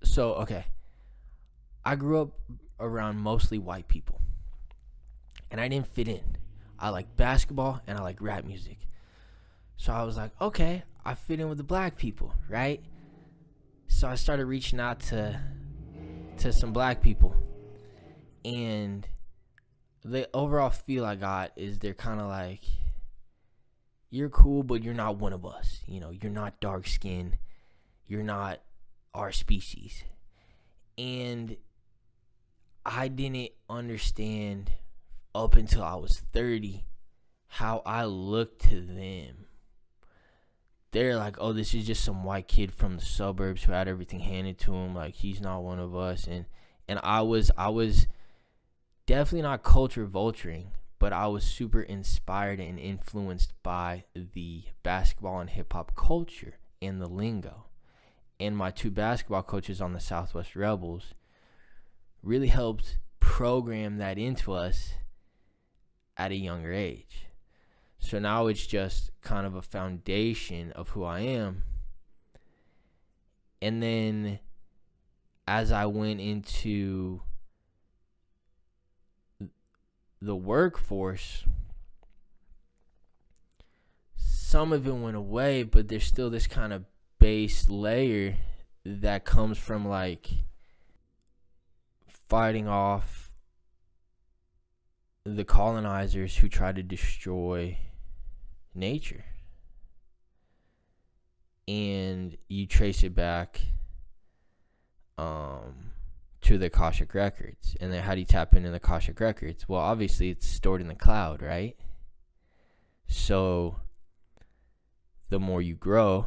So, okay. I grew up around mostly white people, and I didn't fit in. I like basketball and I like rap music. So I was like, okay, I fit in with the black people, right? So I started reaching out to some black people, and the overall feel I got is they're kind of like, you're cool, but you're not one of us. You're not dark skinned. You're not our species. And I didn't understand up until I was 30 how I looked to them. They're like, oh, this is just some white kid from the suburbs who had everything handed to him. Like, he's not one of us. And I was definitely not culture vulturing, but I was super inspired and influenced by the basketball and hip-hop culture and the lingo. And my two basketball coaches on the Southwest Rebels really helped program that into us at a younger age. So now it's just kind of a foundation of who I am. And then as I went into the workforce, some of it went away, but there's still this kind of base layer that comes from like fighting off the colonizers who tried to destroy nature. And you trace it back to the Akashic records. And then how do you tap into the Akashic records? Well, obviously it's stored in the cloud, right? So the more you grow,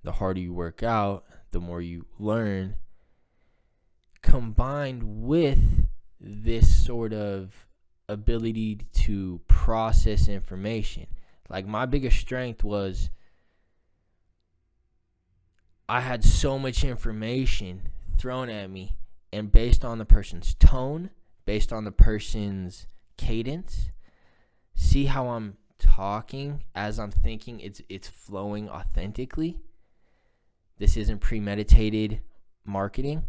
the harder you work out, the more you learn, combined with this sort of ability to process information. Like, my biggest strength was I had so much information thrown at me, and based on the person's tone, based on the person's cadence, see how I'm talking as I'm thinking, it's flowing authentically. This isn't premeditated marketing.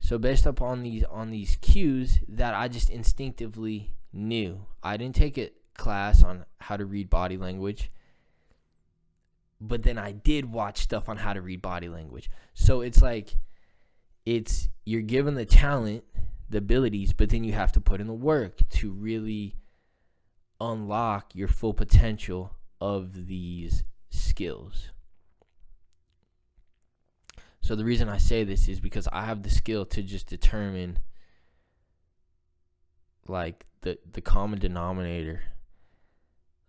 So based upon these cues that I just instinctively knew. I didn't take a class on how to read body language, but then I did watch stuff on how to read body language. So it's like you're given the talent, the abilities, but then you have to put in the work to really unlock your full potential of these skills. So the reason I say this is because I have the skill to just determine like the common denominator.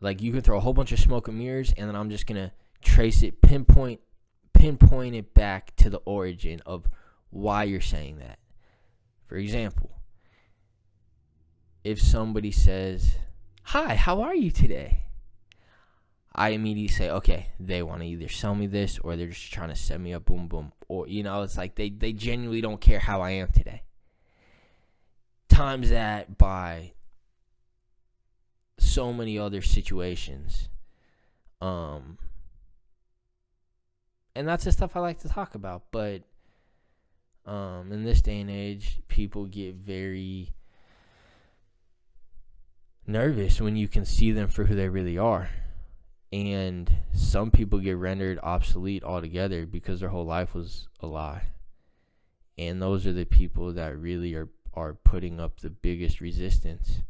Like you can throw a whole bunch of smoke and mirrors, and then I'm just gonna trace it, pinpoint it back to the origin of why you're saying that. For example, if somebody says, "Hi, how are you today?" I immediately say, okay, they want to either sell me this or they're just trying to set me up, boom, boom. Or, it's like they genuinely don't care how I am today. Times that by so many other situations. And that's the stuff I like to talk about. But in this day and age, people get very nervous when you can see them for who they really are. And some people get rendered obsolete altogether because their whole life was a lie. And those are the people that really are putting up the biggest resistance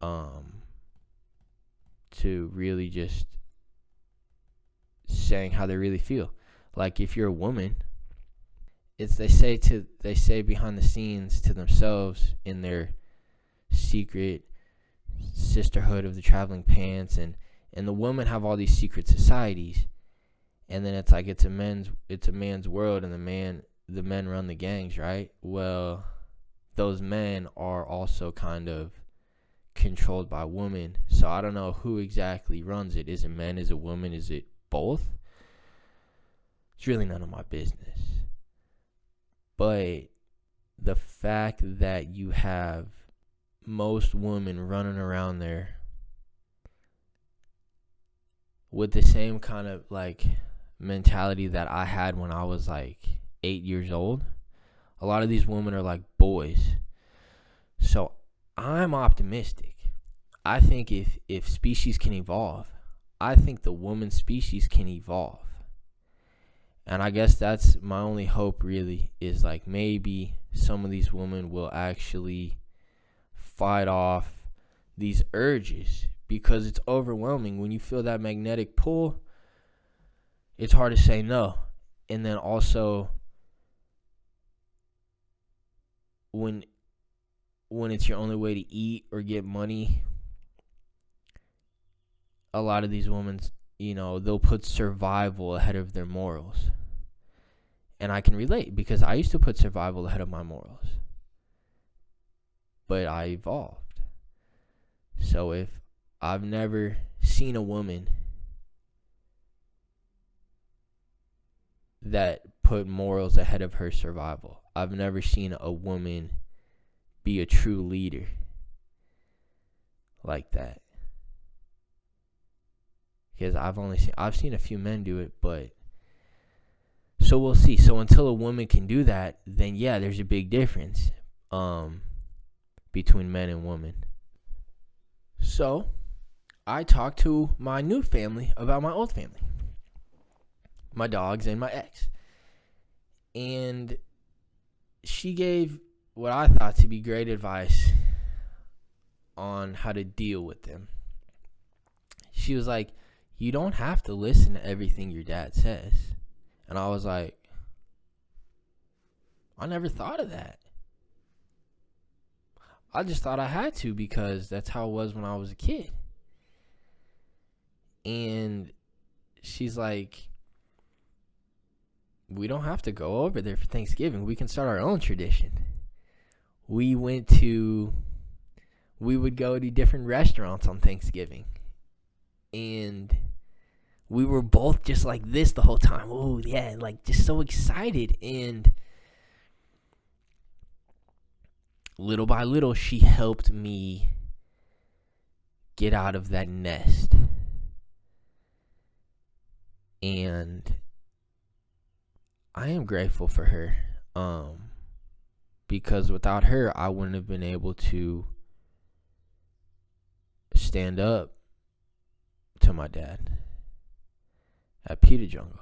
to really just saying how they really feel. Like if you're a woman, they say behind the scenes to themselves in their secret sisterhood of the traveling pants, and the women have all these secret societies, and then it's like it's a man's world, and the men run the gangs, right? Well, those men are also kind of controlled by women. So I don't know who exactly runs it. Is it men? Is it women? Is it both? It's really none of my business. But the fact that you have most women running around there with the same kind of like mentality that I had when I was like 8 years old. A lot of these women are like boys. So I'm optimistic. I think if species can evolve, I think the woman species can evolve. And I guess that's my only hope really, is like maybe some of these women will actually fight off these urges, because it's overwhelming. When you feel that magnetic pull, it's hard to say no. And then also when it's your only way to eat or get money, a lot of these women, they'll put survival ahead of their morals. And I can relate, because I used to put survival ahead of my morals. But I evolved. So if I've never seen a woman that put morals ahead of her survival, I've never seen a woman be a true leader like that. Because I've seen a few men do it, but so we'll see. So until a woman can do that, then yeah, there's a big difference between men and women. So I talked to my new family about my old family, my dogs and my ex. And she gave what I thought to be great advice on how to deal with them. She was like, you don't have to listen to everything your dad says. And I was like, I never thought of that. I just thought I had to, because that's how it was when I was a kid. And she's like, we don't have to go over there for Thanksgiving. We can start our own tradition. We would go to different restaurants on Thanksgiving. And we were both just like this the whole time. Oh, yeah, like just so excited. And little by little, she helped me get out of that nest. And I am grateful for her. Because without her, I wouldn't have been able to stand up to my dad at Peter Jungle.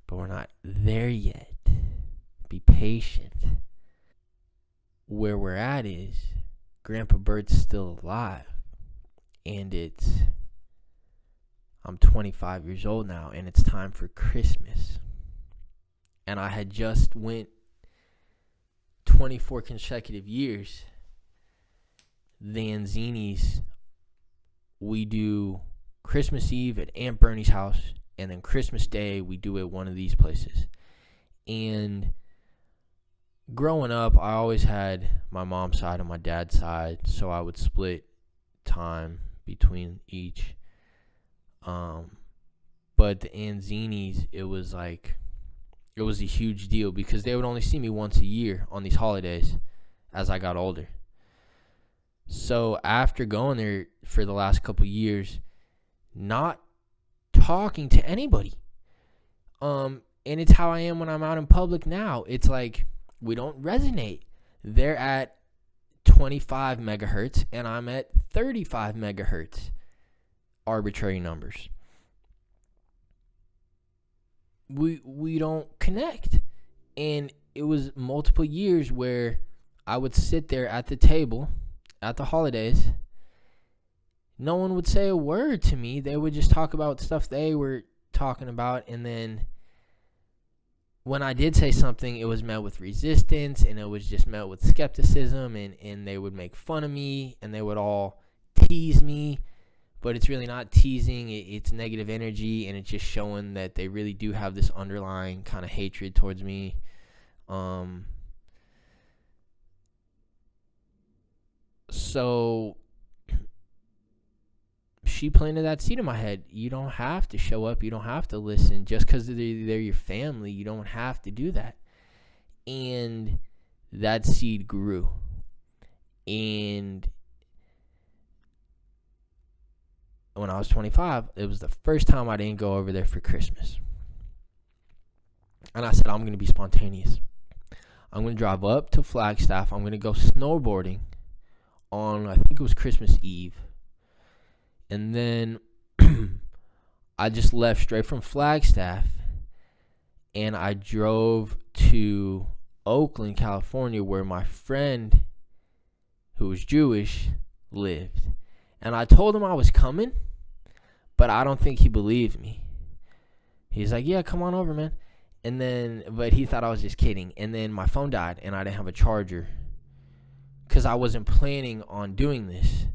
But we're not there yet. Be patient. Where we're at is Grandpa Bert's still alive. And I'm 25 years old now, and it's time for Christmas. And I had just went 24 consecutive years. The Anzinis, we do Christmas Eve at Aunt Bernie's house, and then Christmas Day we do it at one of these places. And growing up, I always had my mom's side and my dad's side, so I would split time between each. But the Anzinis, it was a huge deal because they would only see me once a year on these holidays as I got older. So after going there for the last couple years, not talking to anybody. And it's how I am when I'm out in public now. It's like we don't resonate. They're at 25 megahertz and I'm at 35 megahertz. Arbitrary numbers. We don't connect. And it was multiple years where I would sit there at the table at the holidays. No one would say a word to me. They would just talk about stuff they were talking about, and then when I did say something, it was met with resistance, and it was just met with skepticism, and they would make fun of me, and they would all tease me, but it's really not teasing. It's negative energy, and it's just showing that they really do have this underlying kind of hatred towards me. So she planted that seed in my head. You don't have to show up. You don't have to listen. Just because they're your family, you don't have to do that. And that seed grew. And when I was 25, it was the first time I didn't go over there for Christmas. And I said, I'm going to be spontaneous. I'm going to drive up to Flagstaff. I'm going to go snowboarding on, I think it was Christmas Eve. And then I just left straight from Flagstaff and I drove to Oakland, California, where my friend who was Jewish lived. And I told him I was coming, but I don't think he believed me. He's like, yeah, come on over, man. But he thought I was just kidding. And then my phone died and I didn't have a charger because I wasn't planning on doing this.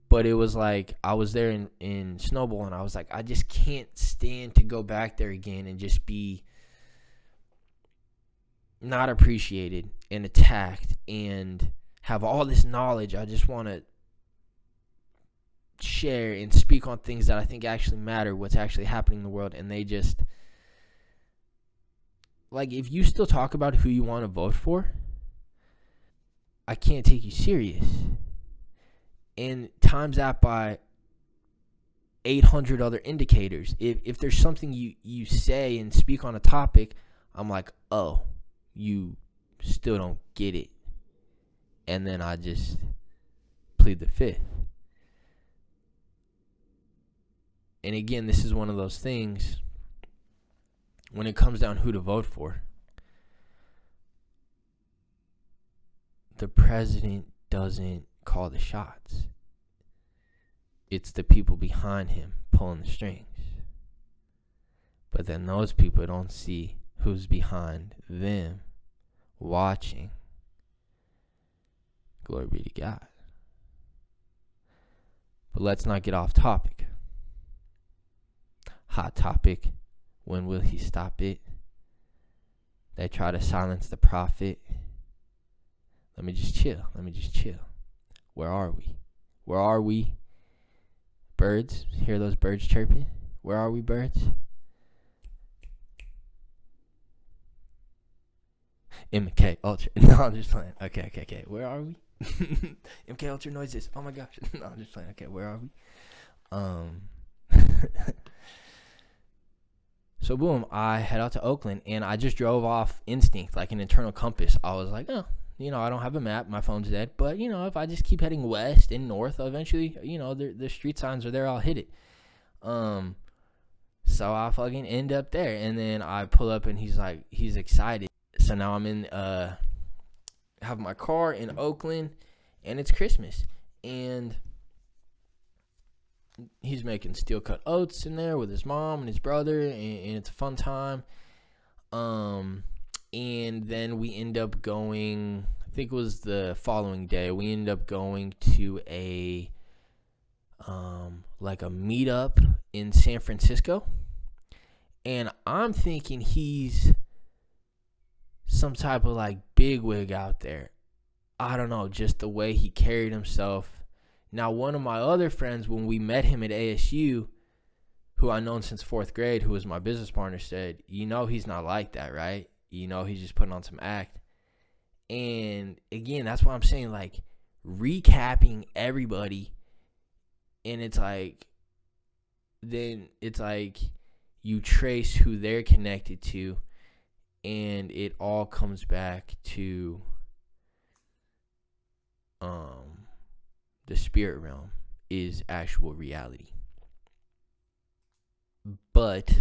But it was like I was there in Snowball, and I was like, I just can't stand to go back there again and just be not appreciated and attacked and have all this knowledge. I just want to share and speak on things that I think actually matter, what's actually happening in the world. And they just, like, if you still talk about who you want to vote for, I can't take you serious. And times that by 800 other indicators. If there's something you say and speak on a topic, I'm like, oh, you still don't get it. And then I just plead the fifth. And again, this is one of those things when it comes down who to vote for. The president doesn't call the shots. It's the people behind him pulling the strings. But then those people don't see who's behind them watching. Glory be to God. But let's not get off topic. Hot topic. When will he stop it? They try to silence the prophet. Let me just chill. Where are we? Birds. Hear those birds chirping? Where are we, birds? MK Ultra. No, I'm just playing. Okay. Where are we? MK Ultra noises. Oh my gosh. No, I'm just playing. Okay, where are we? So boom, I head out to Oakland, and I just drove off instinct, like an internal compass. I was like, oh, I don't have a map. My phone's dead. But, if I just keep heading west and north, eventually, the street signs are there. I'll hit it. So I fucking end up there. And then I pull up, and he's excited. So now I'm have my car in Oakland, and it's Christmas. And he's making steel cut oats in there with his mom and his brother, and it's a fun time. And then we end up going, I think it was the following day, we ended up going to a like a meetup in San Francisco. And I'm thinking he's some type of like bigwig out there. I don't know, just the way he carried himself. Now, one of my other friends, when we met him at ASU, who I known since 4th grade, who was my business partner, said, he's not like that, right? He's just putting on some act. And again, that's why I'm saying, like, recapping everybody. And it's like, then it's like you trace who they're connected to, and it all comes back to the spirit realm is actual reality. But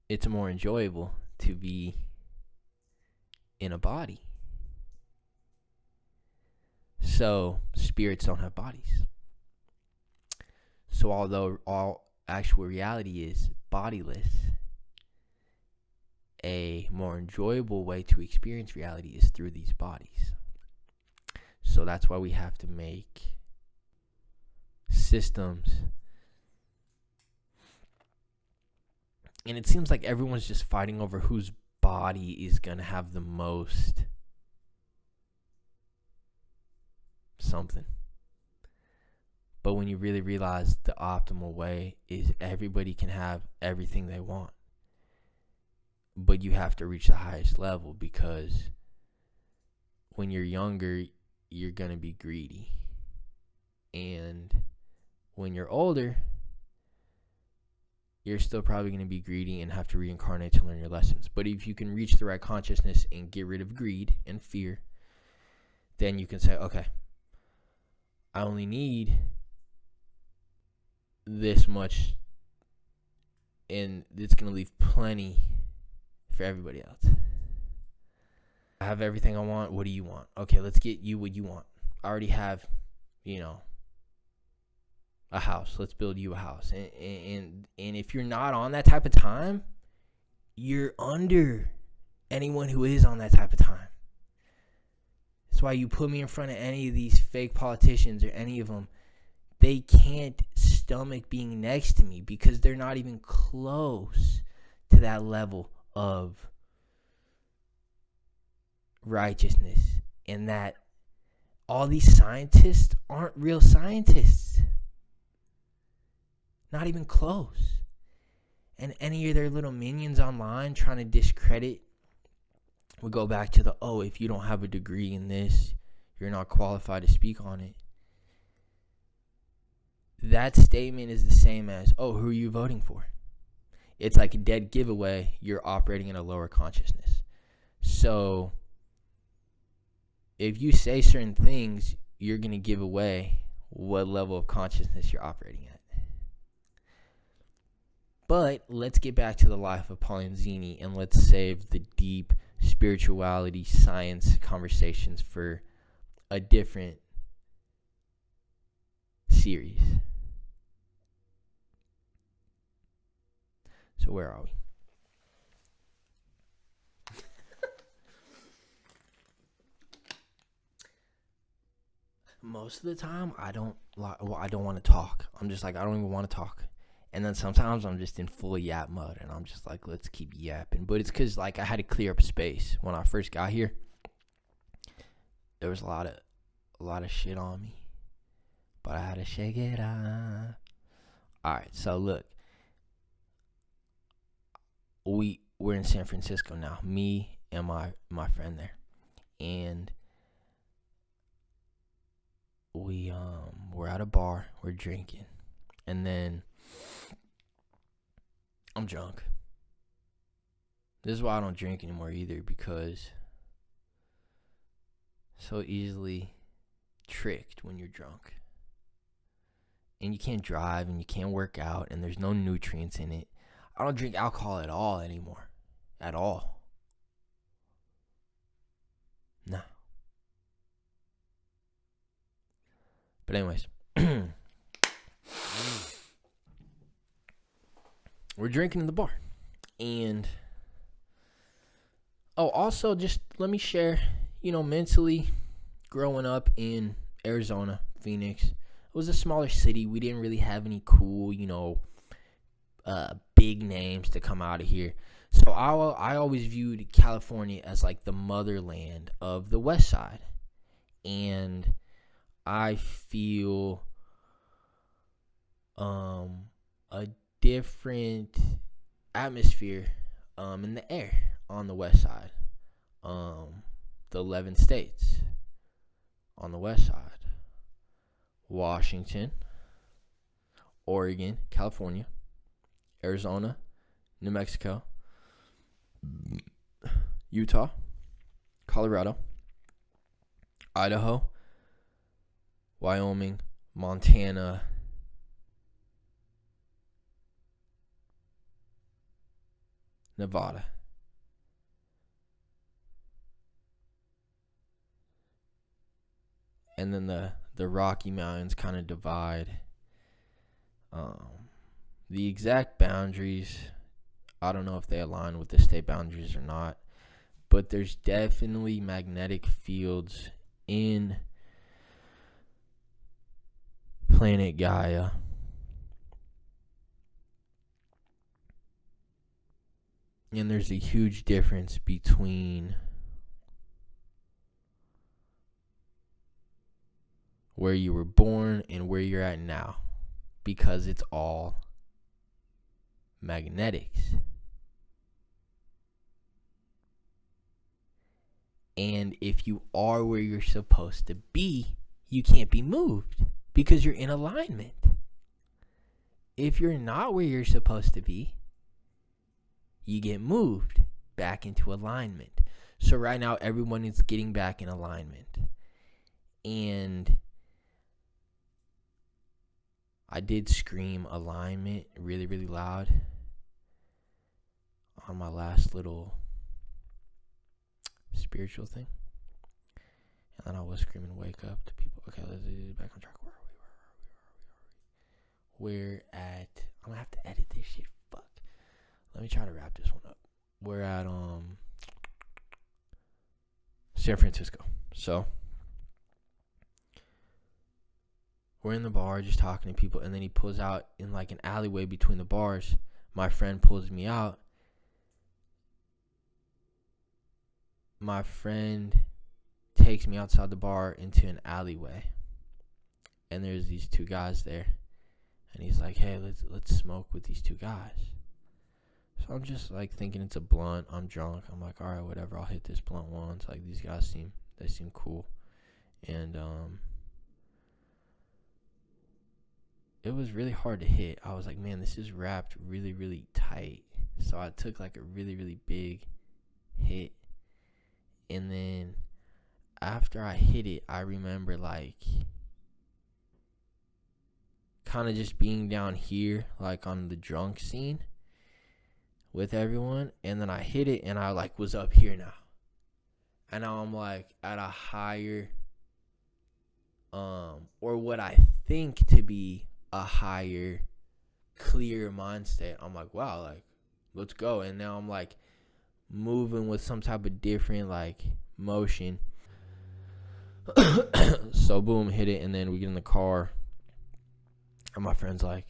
it's more enjoyable to be in a body. So spirits don't have bodies. So although all actual reality is bodiless, a more enjoyable way to experience reality is through these bodies. So that's why we have to make systems. And it seems like everyone's just fighting over whose body is going to have the most something. But when you really realize the optimal way is everybody can have everything they want. But you have to reach the highest level, because when you're younger, you're going to be greedy. And when you're older, you're still probably going to be greedy and have to reincarnate to learn your lessons. But if you can reach the right consciousness and get rid of greed and fear, then you can say, okay, I only need this much, and it's going to leave plenty for everybody else. I have everything I want. What do you want? Okay, let's get you what you want. I already have, a house. Let's build you a house. And if you're not on that type of time, you're under anyone who is on that type of time. That's why you put me in front of any of these fake politicians or any of them. They can't stomach being next to me because they're not even close to that level of righteousness. And that all these scientists aren't real scientists. Not even close. And any of their little minions online trying to discredit, we go back to the, if you don't have a degree in this, you're not qualified to speak on it. That statement is the same as, who are you voting for? It's like a dead giveaway. You're operating in a lower consciousness. So if you say certain things, you're going to give away what level of consciousness you're operating at. But let's get back to the life of Paul Anzini, and let's save the deep spirituality, science conversations for a different series. So where are we? Most of the time, I don't want to talk. I'm just like, I don't even want to talk. And then sometimes I'm just in full yap mode, and I'm just like, let's keep yapping. But it's because, like, I had to clear up space when I first got here. There was a lot of shit on me, but I had to shake it off. All right, so look, we're in San Francisco now. Me and my friend there, and we're at a bar. We're drinking, and then I'm drunk. This is why I don't drink anymore either, because so easily tricked when you're drunk. And you can't drive, and you can't work out, and there's no nutrients in it. I don't drink alcohol at all anymore. At all. No. But anyways, we're drinking in the bar. And, also just let me share, mentally growing up in Arizona, Phoenix. It was a smaller city. We didn't really have any cool, big names to come out of here. So I always viewed California as like the motherland of the West Side. And I feel a different atmosphere in the air on the West Side. The 11 states on the West Side. Washington, Oregon, California, Arizona, New Mexico, Utah, Colorado, Idaho, Wyoming, Montana, Nevada. And then the Rocky Mountains kind of divide. The exact boundaries, I don't know if they align with the state boundaries or not, but there's definitely magnetic fields in planet Gaia. And there's a huge difference between where you were born and where you're at now, because it's all magnetics. And if you are where you're supposed to be, you can't be moved because you're in alignment. If you're not where you're supposed to be, you get moved back into alignment. So right now, everyone is getting back in alignment. And I did scream alignment really, really loud on my last little spiritual thing. And then I was screaming wake up to people. Okay, let's get back on track. Where are we? We're at, I'm gonna have to edit this shit. Fuck. Let me try to wrap this one up. We're at San Francisco. So we're in the bar just talking to people, and then he pulls out in like an alleyway between the bars. My friend pulls me out. My friend takes me outside the bar into an alleyway, and there's these two guys there, and he's like, "Hey, let's smoke with these two guys." So I'm just like thinking it's a blunt. I'm drunk. I'm like, all right, whatever. I'll hit this blunt once. Like, these guys seem cool, and it was really hard to hit. I was like, man, this is wrapped really, really tight. So I took like a really, really big hit. And then after I hit it, I remember like kind of just being down here, like on the drunk scene with everyone. And then I hit it and I like was up here now. And now I'm like at a higher, or what I think to be a higher, clear mind state. I'm like, wow, like, let's go. And now I'm like moving with some type of different like motion. So boom, hit it, and then we get in the car, and my friend's like,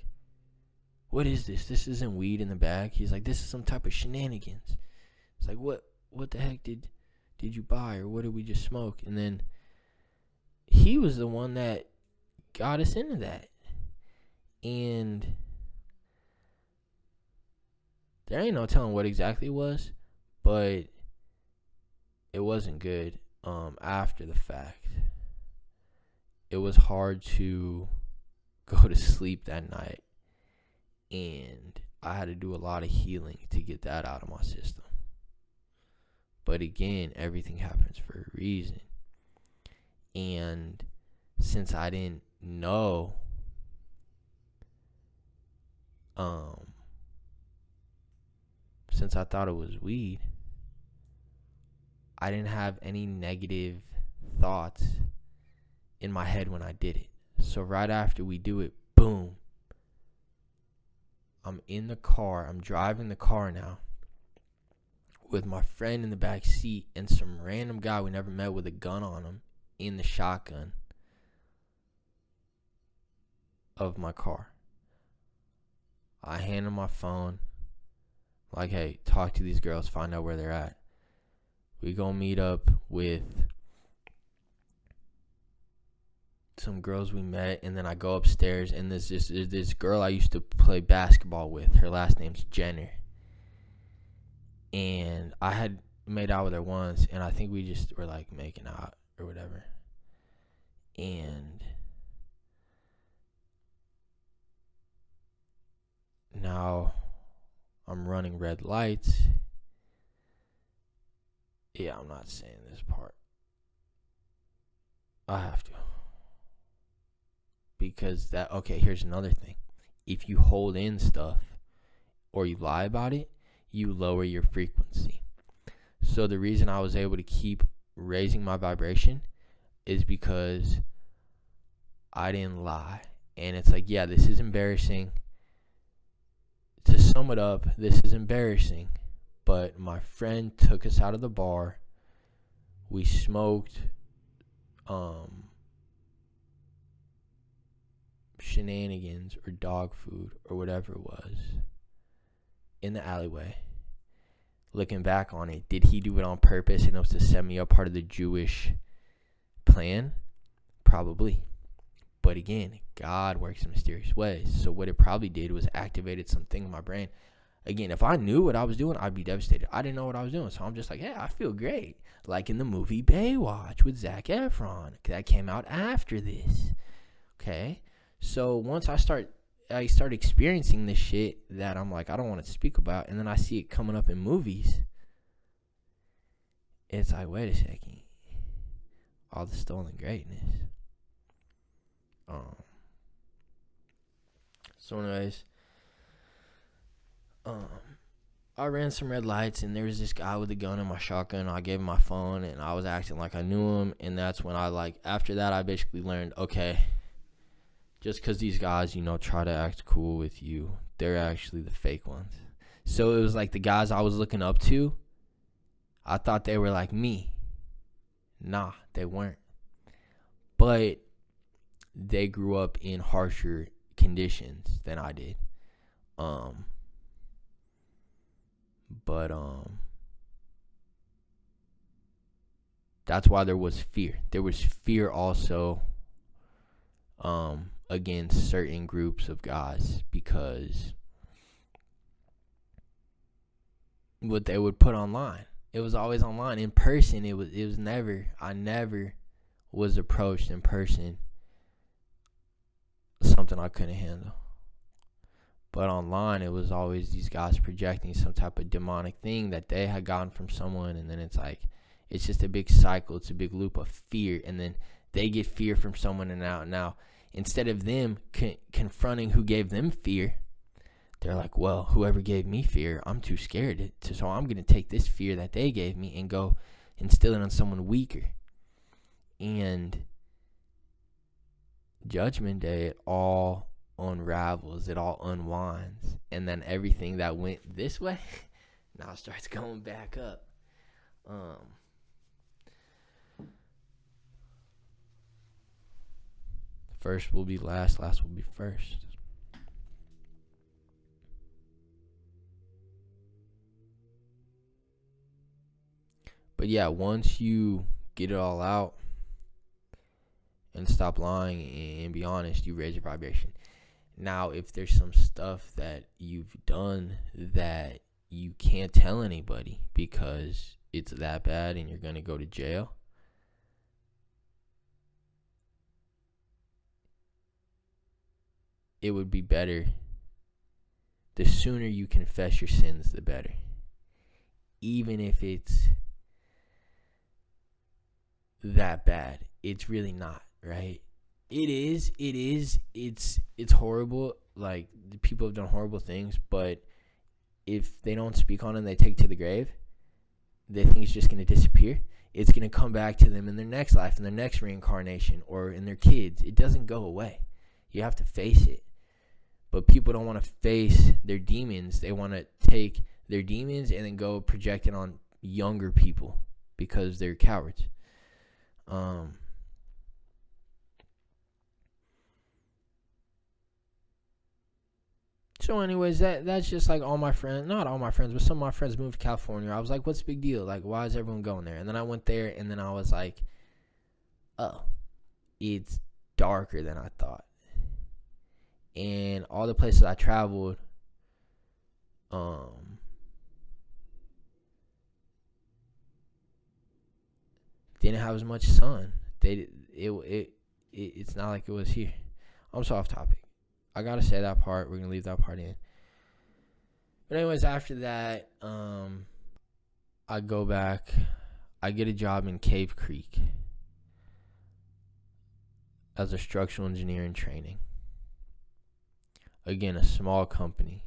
what is this? This isn't weed in the bag. He's like, this is some type of shenanigans. It's like, what the heck did you buy, or what did we just smoke? And then he was the one that got us into that. And there ain't no telling what exactly it was, but it wasn't good. After the fact, it was hard to go to sleep that night, and I had to do a lot of healing to get that out of my system. But again, everything happens for a reason. And since I didn't know, since I thought it was weed, I didn't have any negative thoughts in my head when I did it. So right after we do it, boom, I'm in the car. I'm driving the car now with my friend in the back seat and some random guy we never met with a gun on him in the shotgun of my car. I hand him my phone. Like, hey, talk to these girls, find out where they're at. We go meet up with some girls we met, and then I go upstairs, and there's this girl I used to play basketball with. Her last name's Jenner. And I had made out with her once, and I think we just were like making out or whatever. And now I'm running red lights. Yeah, I'm not saying this part. I have to. Because okay, here's another thing. If you hold in stuff or you lie about it, you lower your frequency. So the reason I was able to keep raising my vibration is because I didn't lie. And it's like, yeah, this is embarrassing. To sum it up, this is embarrassing. But my friend took us out of the bar. We smoked shenanigans or dog food or whatever it was in the alleyway. Looking back on it, did he do it on purpose and it was to set me up part of the Jewish plan? Probably. But again, God works in mysterious ways. So what it probably did was activated something in my brain. Again, if I knew what I was doing, I'd be devastated. I didn't know what I was doing. So I'm just like, hey, I feel great. Like in the movie Baywatch with Zac Efron. That came out after this. Okay? So once I start experiencing this shit that I'm like, I don't want to speak about, and then I see it coming up in movies, it's like, wait a second. All the stolen greatness. So anyways, I ran some red lights, and there was this guy with a gun in my shotgun. I gave him my phone, and I was acting like I knew him, and that's when after that, I basically learned, okay, just because these guys, try to act cool with you, they're actually the fake ones. So it was like the guys I was looking up to, I thought they were like me. Nah, they weren't. But they grew up in harsher conditions than I did. That's why there was fear. There was fear also against certain groups of guys, because what they would put online, it was always online. In person, it was never. I never was approached in person. Something I couldn't handle. But online, it was always these guys projecting some type of demonic thing that they had gotten from someone, and then it's like, it's just a big cycle. It's a big loop of fear, and then they get fear from someone, and now instead of them confronting who gave them fear, they're like, well, whoever gave me fear, I'm too scared so I'm going to take this fear that they gave me and go instill it on someone weaker. And Judgment Day, it all unravels, it all unwinds, and then everything that went this way now starts going back up. First will be last will be first. But yeah, once you get it all out and stop lying and be honest, you raise your vibration. Now, if there's some stuff that you've done that you can't tell anybody because it's that bad and you're going to go to jail, it would be better. The sooner you confess your sins, the better. Even if it's that bad, it's really not, right? It's horrible. Like, people have done horrible things, but if they don't speak on it and they take it to the grave, they think it's just going to disappear. it's going to come back to them in their next life, in their next reincarnation, or in their kids. It doesn't go away. You have to face it. But people don't want to face their demons. They want to take their demons and then go project it on younger people because they're cowards. So anyways, that's just like all my friends, not all my friends, but some of my friends moved to California. I was like, what's the big deal? Like, why is everyone going there? And then I went there, and then I was like, oh, it's darker than I thought. And all the places I traveled, didn't have as much sun. It's not like it was here. I'm so off topic. I gotta say that part. We're gonna leave that part in. But anyways, after that, I go back. I get a job in Cave Creek as a structural engineer in training. Again, a small company.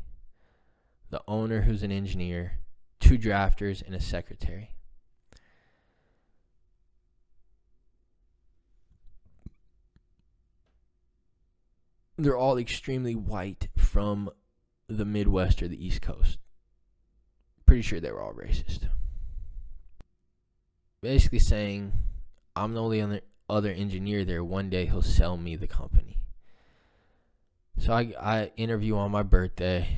The owner, who's an engineer, 2 drafters, and a secretary. They're all extremely white from the Midwest or the East Coast. Pretty sure they were all racist. Basically saying, I'm the only other engineer there. One day he'll sell me the company. So I interview on my birthday,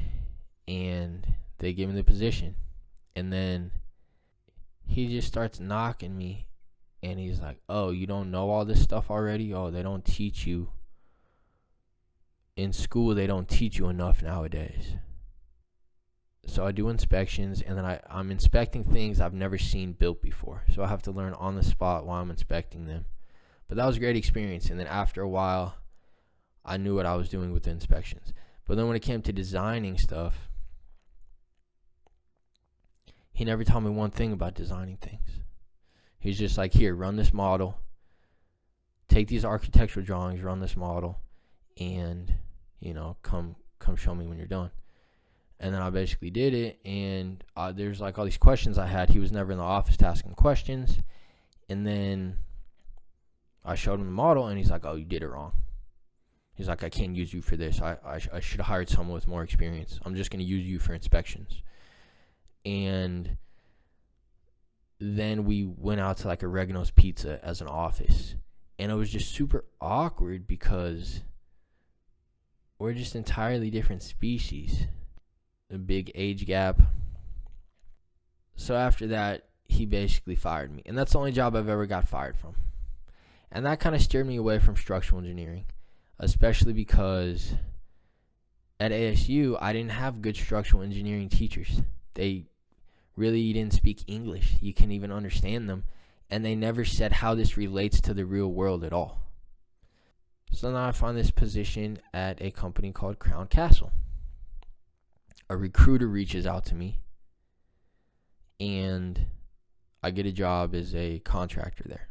and they give me the position. And then he just starts knocking me, and he's like, oh, you don't know all this stuff already? Oh, they don't teach you. In school, they don't teach you enough nowadays. So I do inspections, and then I'm inspecting things I've never seen built before. So I have to learn on the spot while I'm inspecting them. But that was a great experience. And then after a while, I knew what I was doing with the inspections. But then when it came to designing stuff, he never taught me one thing about designing things. He's just like, here, run this model. Take these architectural drawings, run this model, and come show me when you're done. And then I basically did it, and there's like all these questions I had. He was never in the office to ask him questions. And then I showed him the model, and he's like, oh, you did it wrong. He's like, I can't use you for this. I should have hired someone with more experience. I'm just going to use you for inspections. And then we went out to like Oregano's Pizza as an office. And it was just super awkward because we're just entirely different species. A big age gap. So after that, he basically fired me. And that's the only job I've ever got fired from. And that kind of steered me away from structural engineering. Especially because at ASU, I didn't have good structural engineering teachers. They really didn't speak English. You can't even understand them. And they never said how this relates to the real world at all. So now I find this position at a company called Crown Castle. A recruiter reaches out to me, and I get a job as a contractor there.